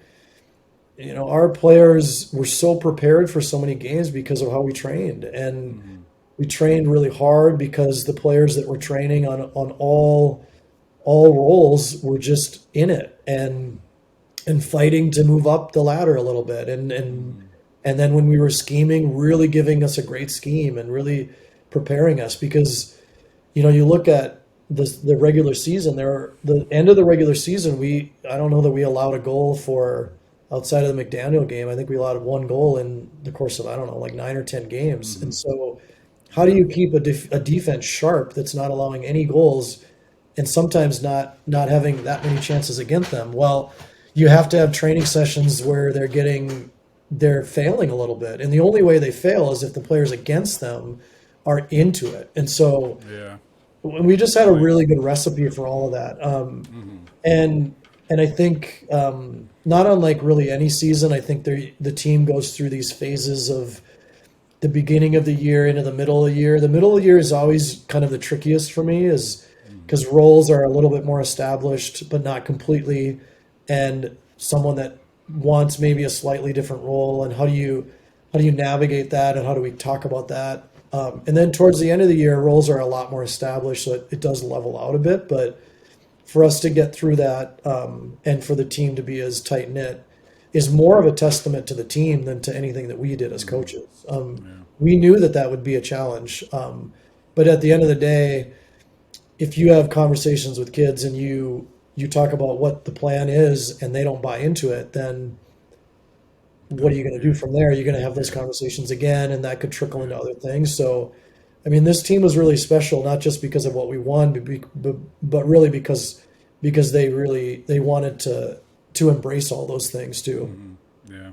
our players were so prepared for so many games because of how we trained. And Mm-hmm. we trained really hard because the players that were training on all roles were just in it and fighting to move up the ladder a little bit. Mm-hmm. And then when we were scheming, really giving us a great scheme and really preparing us, because you look at the regular season. The end of the regular season, I don't know that we allowed a goal for outside of the McDaniel game. I think we allowed one goal in the course of, I don't know, like 9 or 10 games. And Mm-hmm. so, how do Yeah. you keep a defense sharp that's not allowing any goals and sometimes not having that many chances against them? Well, you have to have training sessions where they're failing a little bit, and the only way they fail is if the players against them are into it. And so Yeah. we just had a Like. really good recipe for all of that. Mm-hmm. And I think, not unlike really any season, I think the team goes through these phases of the beginning of the year into the middle of the year. The middle of the year is always kind of the trickiest for me, is Mm-hmm. because roles are a little bit more established, but not completely, and someone that wants maybe a slightly different role. And how do you navigate that, and how do we talk about that? And then towards the end of the year, roles are a lot more established, so it does level out a bit. But for us to get through that, and for the team to be as tight knit, is more of a testament to the team than to anything that we did as Mm-hmm. coaches. Yeah. We knew that would be a challenge, but at the end of the day, if you have conversations with kids and you talk about what the plan is and they don't buy into it, then what are Oh you going to do yeah. from there? You're going to have those Yeah. conversations again, and that could trickle into Yeah. other things. So, I mean, this team was really special, not just because of what we won, but really because they wanted to embrace all those things too. Mm-hmm. Yeah.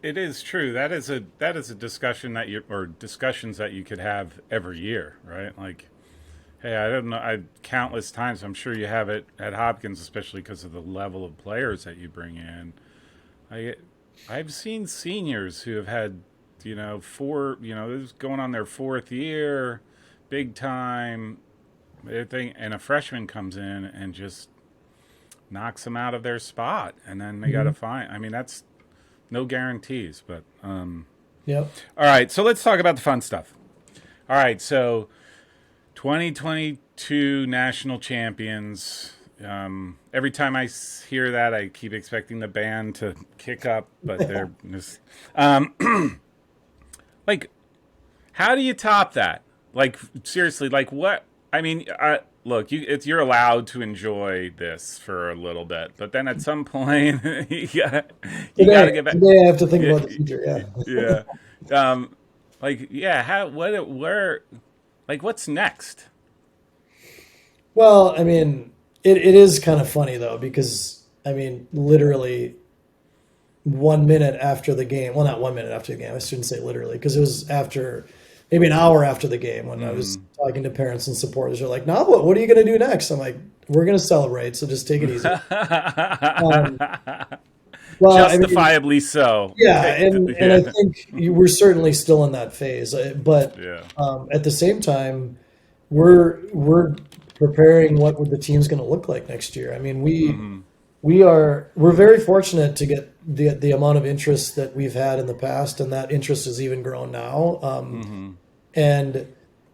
It is true. That is a discussion that you or discussions that you could have every year, right? Like, hey, I don't know. Countless times. I'm sure you have it at Hopkins, especially because of the level of players that you bring in. I I've seen seniors who have had, this is going on their fourth year, big time, everything, and a freshman comes in and just knocks them out of their spot, and then they got to Mhm. find. I mean, that's no guarantees, but Yep. all right. So let's talk about the fun stuff. All right, so 2022 national champions. Every time hear that, I keep expecting the band to kick up, but they're just like, how do you top that? Like, seriously, like what? I mean, look, you're allowed to enjoy this for a little bit, but then at some point, you got to get back. Today I have to think Yeah, about the future. Yeah. yeah. Um, like, yeah, where, like, what's next? Well, I mean, it is kind of funny though, because I mean, literally 1 minute after the game. Well, not 1 minute after the game. I shouldn't say literally, because it was after maybe an hour after the game when I was Mm. talking to parents and supporters. They're like, "Now what are you going to do next?" I'm like, "We're going to celebrate, so just take it easy." Um, well, I mean, Justifiably so. yeah, and I Yeah, think we're certainly still in that phase, but yeah. at the same time, we're preparing what the team's going to look like next year. I mean, Mm-hmm. we're very fortunate to get the amount of interest that we've had in the past, and that interest has even grown now. Mm-hmm.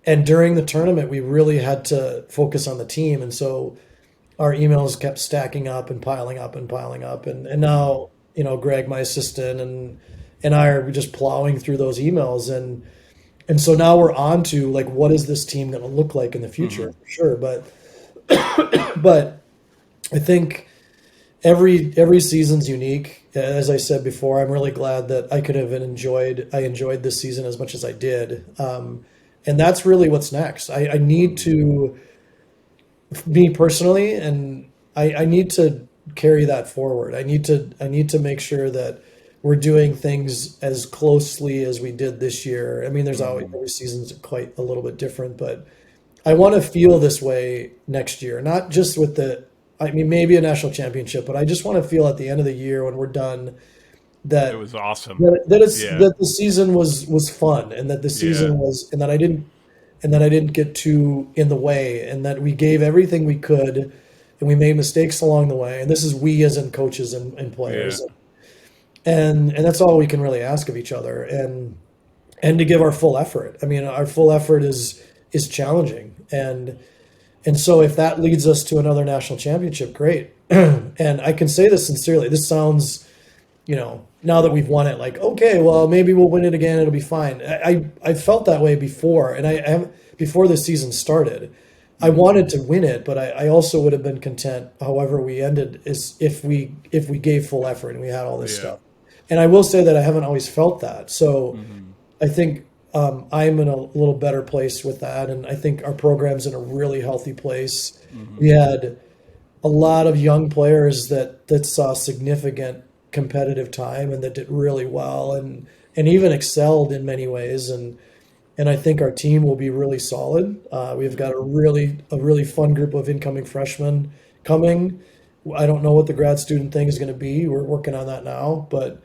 And during the tournament, we really had to focus on the team, and so our emails kept stacking up and piling up and piling up, and now Greg, my assistant, and I are just plowing through those emails, and so now we're on to like what is this team going to look like in the future, Mm-hmm. for sure. But I think every season's unique. As I said before, I'm really glad that I enjoyed this season as much as I did. And that's really what's next. I need to, me personally, and I need to carry that forward. I need to make sure that we're doing things as closely as we did this year. I mean, there's always, Mm-hmm. every season's quite a little bit different, but I want to feel this way next year, not just with I mean, maybe a national championship, but I just want to feel at the end of the year when we're done It that was awesome. Yeah. that the season was fun, and that the Yeah. season was, and that I didn't get too in the way, and that we gave everything we could, and we made mistakes along the way. And this is we as in coaches and Yeah. players, and that's all we can really ask of each other, and to give our full effort. I mean, our full effort is challenging, and so if that leads us to another national championship, great. And I can say this sincerely. This sounds, now that we've won it, like, okay, well, maybe we'll win it again. It'll be fine. I felt that way before, and I am before the season started. I wanted to win it, but I also would have been content, however we ended, is if we gave full effort and we had all this Yeah. stuff. And I will say that I haven't always felt that. So Mm-hmm. I think I'm in a little better place with that, and I think our program's in a really healthy place. We Mm-hmm. had a lot of young players that saw significant competitive time and that did really well, and even excelled in many ways, and I think our team will be really solid. We've got a really fun group of incoming freshmen coming. I don't know what the grad student thing is going to be. We're working on that now, but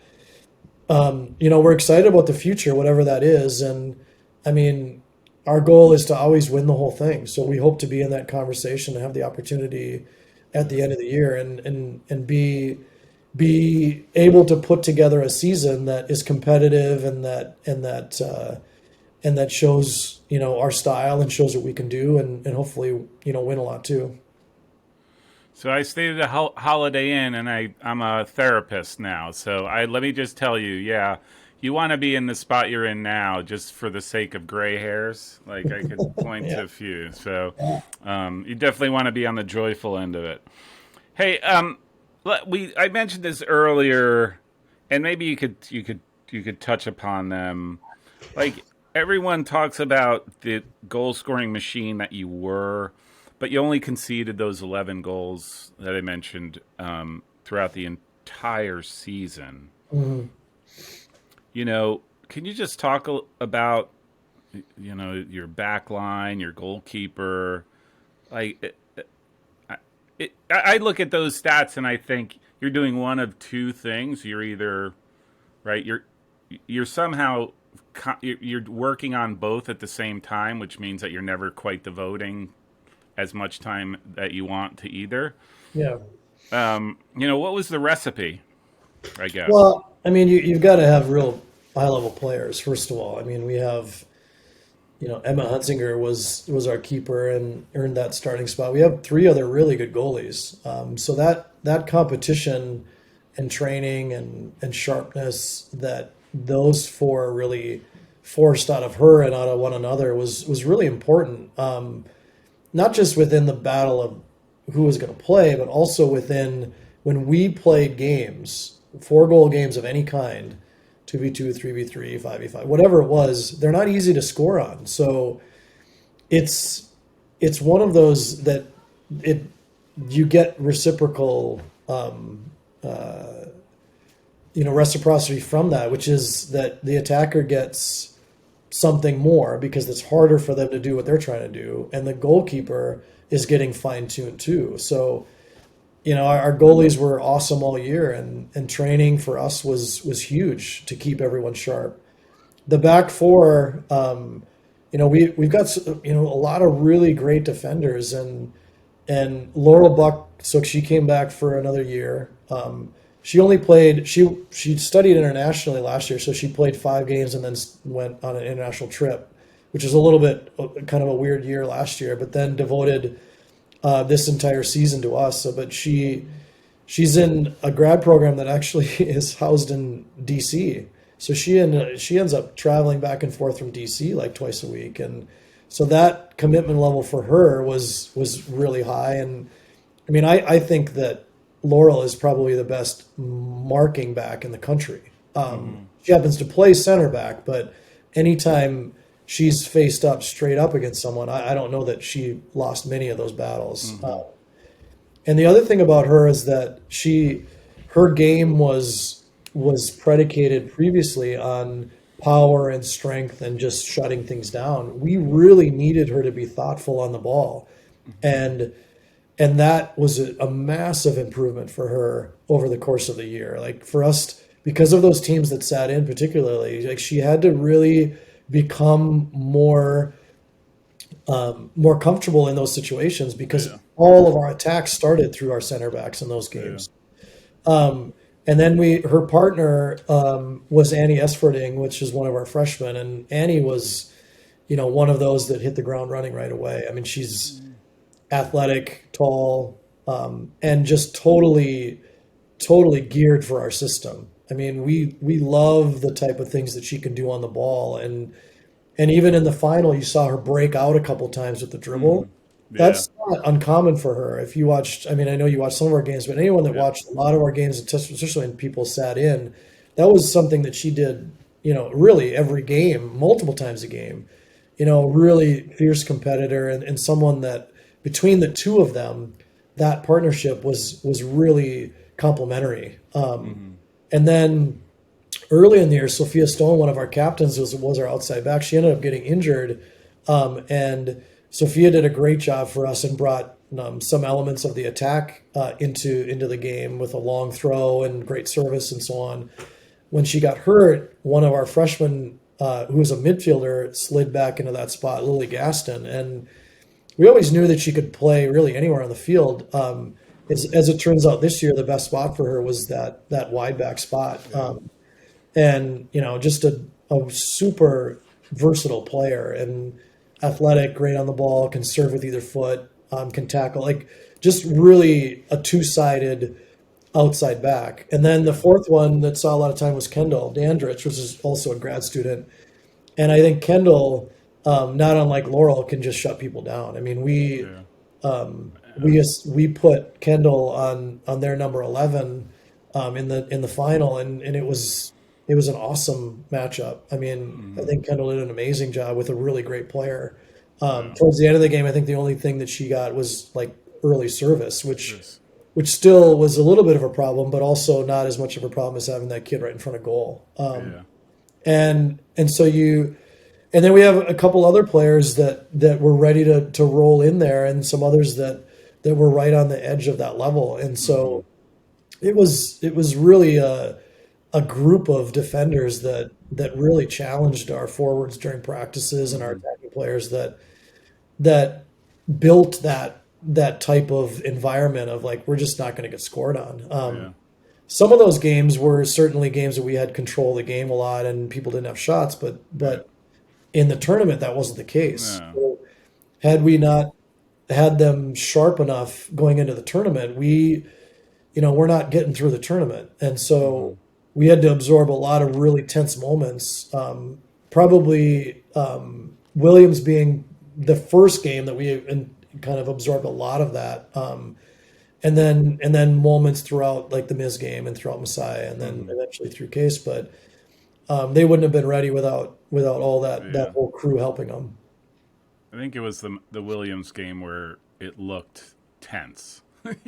we're excited about the future, whatever that is. And I mean, our goal is to always win the whole thing. So we hope to be in that conversation and have the opportunity at the end of the year, and be able to put together a season that is competitive, and that shows our style and shows what we can do, and hopefully win a lot too. So I stayed at a Holiday Inn, and I'm a therapist now. So let me just tell you, yeah, you want to be in the spot you're in now, just for the sake of gray hairs. Like I could point Yeah. to a few. So you definitely want to be on the joyful end of it. Hey, I mentioned this earlier, and maybe you could touch upon them. Like everyone talks about the goal scoring machine that you were, but you only conceded those 11 goals that I mentioned throughout the entire season. Mhm. Can you just talk about your back line, your goalkeeper? Like I look at those stats and I think you're doing one of two things. You're either right. You're somehow you're working on both at the same time, which means that you're never quite devoting as much time that you want to either. Yeah. What was the recipe? I guess. Well, I mean, you've got to have real high level players, first of all. I mean, we have, Emma Hunsinger was our keeper and earned that starting spot. We have three other really good goalies. So that competition and training and sharpness that those four really forced out of her and out of one another was really important. Not just within the battle of who was going to play, but also within when we played games, 4-goal games of any kind, 2v2, 3v3, 5v5, whatever it was, they're not easy to score on. So it's one of those that it you get reciprocal reciprocity from that, which is that the attacker gets something more because it's harder for them to do what they're trying to do, and the goalkeeper is getting fine-tuned too. So our goalies were awesome all year, and training for us was huge to keep everyone sharp. The back four, we've got a lot of really great defenders, and Laurel Buck. So she came back for another year. She only played. She studied internationally last year, so she played 5 games and then went on an international trip, which is a little bit kind of a weird year last year. But then devoted this entire season to us. So, but she's in a grad program that actually is housed in DC. So she ends up traveling back and forth from DC like twice a week, and so that commitment level for her was really high. And I mean, I think that Laurel is probably the best marking back in the country. She happens to play center back, but anytime she's faced up straight up against someone, I don't know that she lost many of those battles. And the other thing about her is that her game was predicated previously on power and strength and just shutting things down. We really needed her to be thoughtful on the ball, and that was a massive improvement for her over the course of the year. Like for us, because of those teams that sat in particularly, like she had to really become more comfortable in those situations because all of our attacks started through our center backs in those games. And then her partner was Annie Esfording, which is one of our freshmen, and Annie was, one of those that hit the ground running right away. I mean, she's athletic, tall, and just totally geared for our system. I mean, we love the type of things that she can do on the ball, and even in the final, you saw her break out a couple times with the dribble. That's not uncommon for her. If you watched, I mean, I know you watched some of our games, but anyone that watched a lot of our games, especially when people sat in, that was something that she did, really every game, multiple times a game. Really fierce competitor, and someone that between the two of them, that partnership was really complementary. And then early in the year, Sophia Stone, one of our captains, was our outside back. She ended up getting injured, and Sophia did a great job for us and brought some elements of the attack into the game with a long throw and great service and so on. When she got hurt, one of our freshmen, who was a midfielder, slid back into that spot, Lily Gaston, and we always knew that she could play really anywhere on the field. As it turns out, this year the best spot for her was that wide back spot, and just a super versatile player and athletic, great on the ball, can serve with either foot, can tackle, like just really a two-sided outside back. And then the fourth one that saw a lot of time was Kendall Dandridge, which is also a grad student. And I think Kendall, not unlike Laurel, can just shut people down. I mean, we put Kendall on their number 11 in the final, and it was an awesome matchup. I mean, I think Kendall did an amazing job with a really great player. Towards the end of the game, I think the only thing that she got was like early service, which still was a little bit of a problem, but also not as much of a problem as having that kid right in front of goal. And so and then we have a couple other players that were ready to roll in there, and some others that were right on the edge of that level. And so it was really a group of defenders that really challenged our forwards during practices and our attacking players that built that type of environment of like, we're just not going to get scored on. Some of those games were certainly games that we had control of the game a lot and people didn't have shots, but in the tournament that wasn't the case. So had we not had them sharp enough going into the tournament, we're not getting through the tournament. And so we had to absorb a lot of really tense moments. Probably Williams being the first game that we kind of absorbed a lot of that. And then moments throughout like the Miz game and throughout Messiah and then eventually through Case. But they wouldn't have been ready without all that whole crew helping them. I think it was the Williams game where it looked tense. Like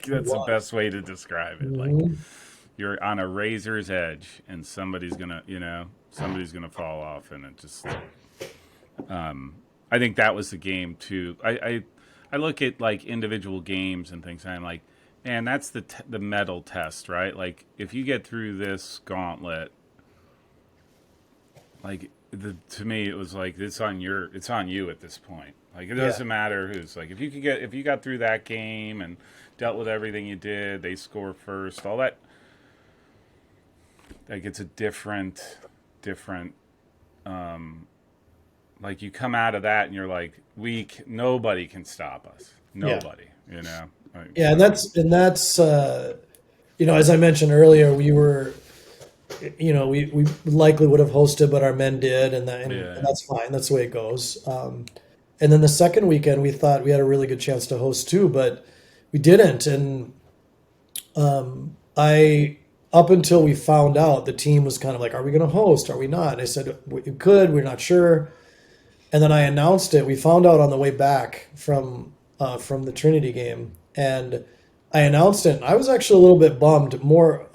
that's the best way to describe it. Like you're on a razor's edge and somebody's gonna fall off, and it just I think that was the game too. I look at like individual games and things, and I'm like, man, that's the medal test, right? Like if you get through this gauntlet, like to me, it was like it's on you at this point. Like it Yeah. doesn't matter who's like if you got through that game and dealt with everything you did, they score first, all that. Like it's a different. Like you come out of that and you're like, nobody can stop us. Yeah. Nobody, you know. Like, Yeah, and that's as I mentioned earlier, we were, we likely would have hosted, but our men did, and yeah, that's fine. That's the way it goes. And then the second weekend, we thought we had a really good chance to host too, but we didn't. And I, up until we found out, the team was kind of like, "Are we going to host? Are we not?" And I said, "We could. We're not sure." And then I announced it. We found out on the way back from the Trinity game, and I announced it. And I was actually a little bit bummed, more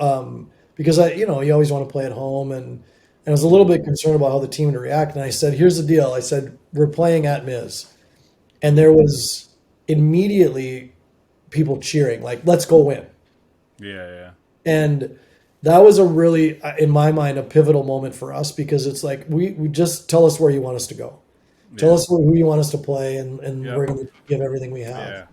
because you always want to play at home, and I was a little bit concerned about how the team would react. And I said, "Here's the deal." I said, "We're playing at Miz," and there was immediately people cheering, like, "Let's go win!" yeah. And that was a really, in my mind, a pivotal moment for us because it's like we just tell us where you want us to go. Tell Yeah. us who you want us to play, and Yep. we're going to give everything we have. Yeah.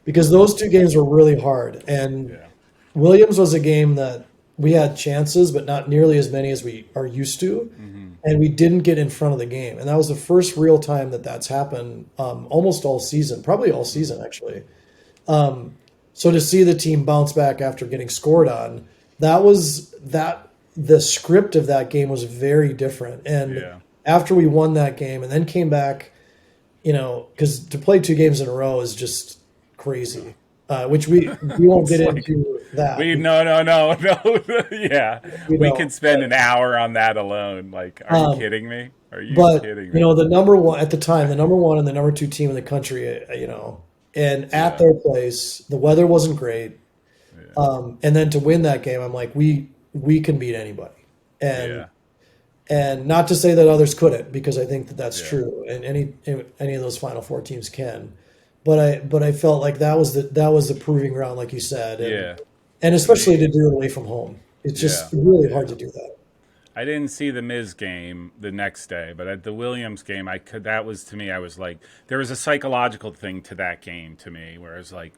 Because those two games were really hard. And Yeah. Williams was a game that we had chances, but not nearly as many as we are used to. Mm-hmm. And we didn't get in front of the game. And that was the first real time that that's happened almost all season, probably all season, actually. So to see the team bounce back after getting scored on, the script of that game was very different. And Yeah. after we won that game and then came back, because to play two games in a row is just crazy, which we won't get into that. No. Yeah. We We don't. could spend an hour on that alone. Like, are you kidding me? Are you But kidding me? the number one at the time, the number one and the number two team in the country, and at Yeah. their place, the weather wasn't great. Yeah. And then to win that game, I'm like, we can beat anybody, and Yeah. and not to say that others couldn't, because I think that that's Yeah. true, and any of those Final Four teams can. But I felt like that was the proving ground, like you said, Yeah. and especially to do it away from home, it's just Yeah. really hard to do that. I didn't see the Miz game the next day, but at the Williams game, I could. That was to me. I was like, there was a psychological thing to that game to me, where I was like,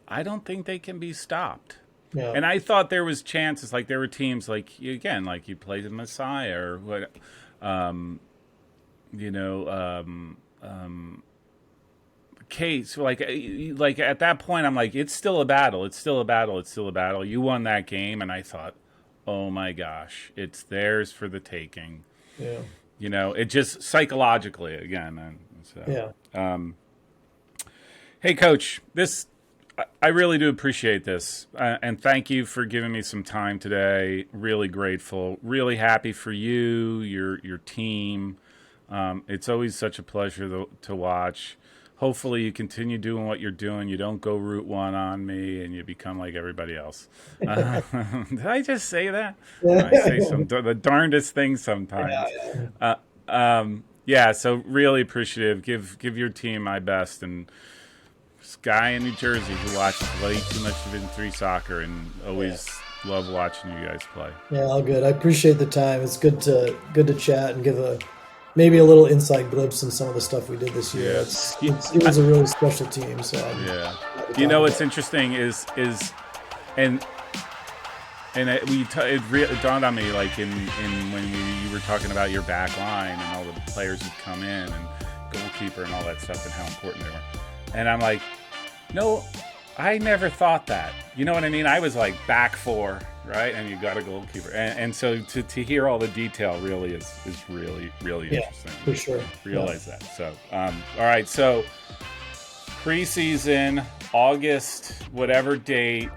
I don't think they can be stopped. Yeah, And I thought there was chances, like there were teams like again, like you played the Messiah or what, you know, Case. Like at that point, I'm like, it's still a battle. It's still a battle. It's still a battle. You won that game, and I thought, oh my gosh, it's theirs for the taking. yeah, You know, it just psychologically again. And so, yeah. hey, Coach, I really do appreciate this, and thank you for giving me some time today. Really grateful. Really happy for you, your team. It's always such a pleasure to watch. Hopefully, you continue doing what you're doing. You don't go Route 1 on me, and you become like everybody else. Did I just say that? I say the darndest things sometimes. Yeah. So really appreciative. Give your team my best, and this guy in New Jersey who watches way too much Division III soccer and always love watching you guys play. Yeah, all good. I appreciate the time. It's good to chat and give maybe a little inside glimpse in some of the stuff we did this year. Yeah. It was a really special team. So Yeah. You know what's interesting is and it dawned on me, like in when you were talking about your back line and all the players who'd come in and goalkeeper and all that stuff and how important they were. And I'm like, no, I never thought that. You know what I mean? I was like back four, right? And you got a goalkeeper. And so to hear all the detail really is really, really interesting. For sure. Realize that. So, all right. So preseason, August, whatever date,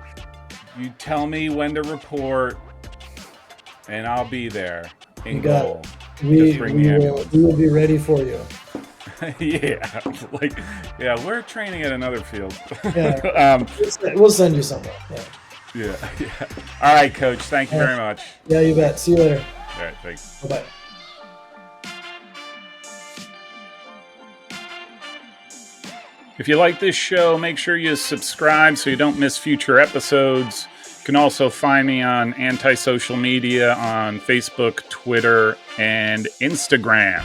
you tell me when to report and I'll be there in goal. We will be ready for you. Yeah, we're training at another field. Yeah, we'll send you somewhere. Yeah. All right, Coach. Thank you very much. Yeah, you bet. See you later. All right, thanks. Bye-bye. If you like this show, make sure you subscribe so you don't miss future episodes. can also find me on anti-social media on Facebook, Twitter, and Instagram.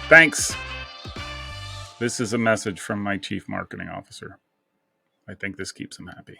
Thanks. This is a message from my Chief Marketing Officer. I think this keeps him happy.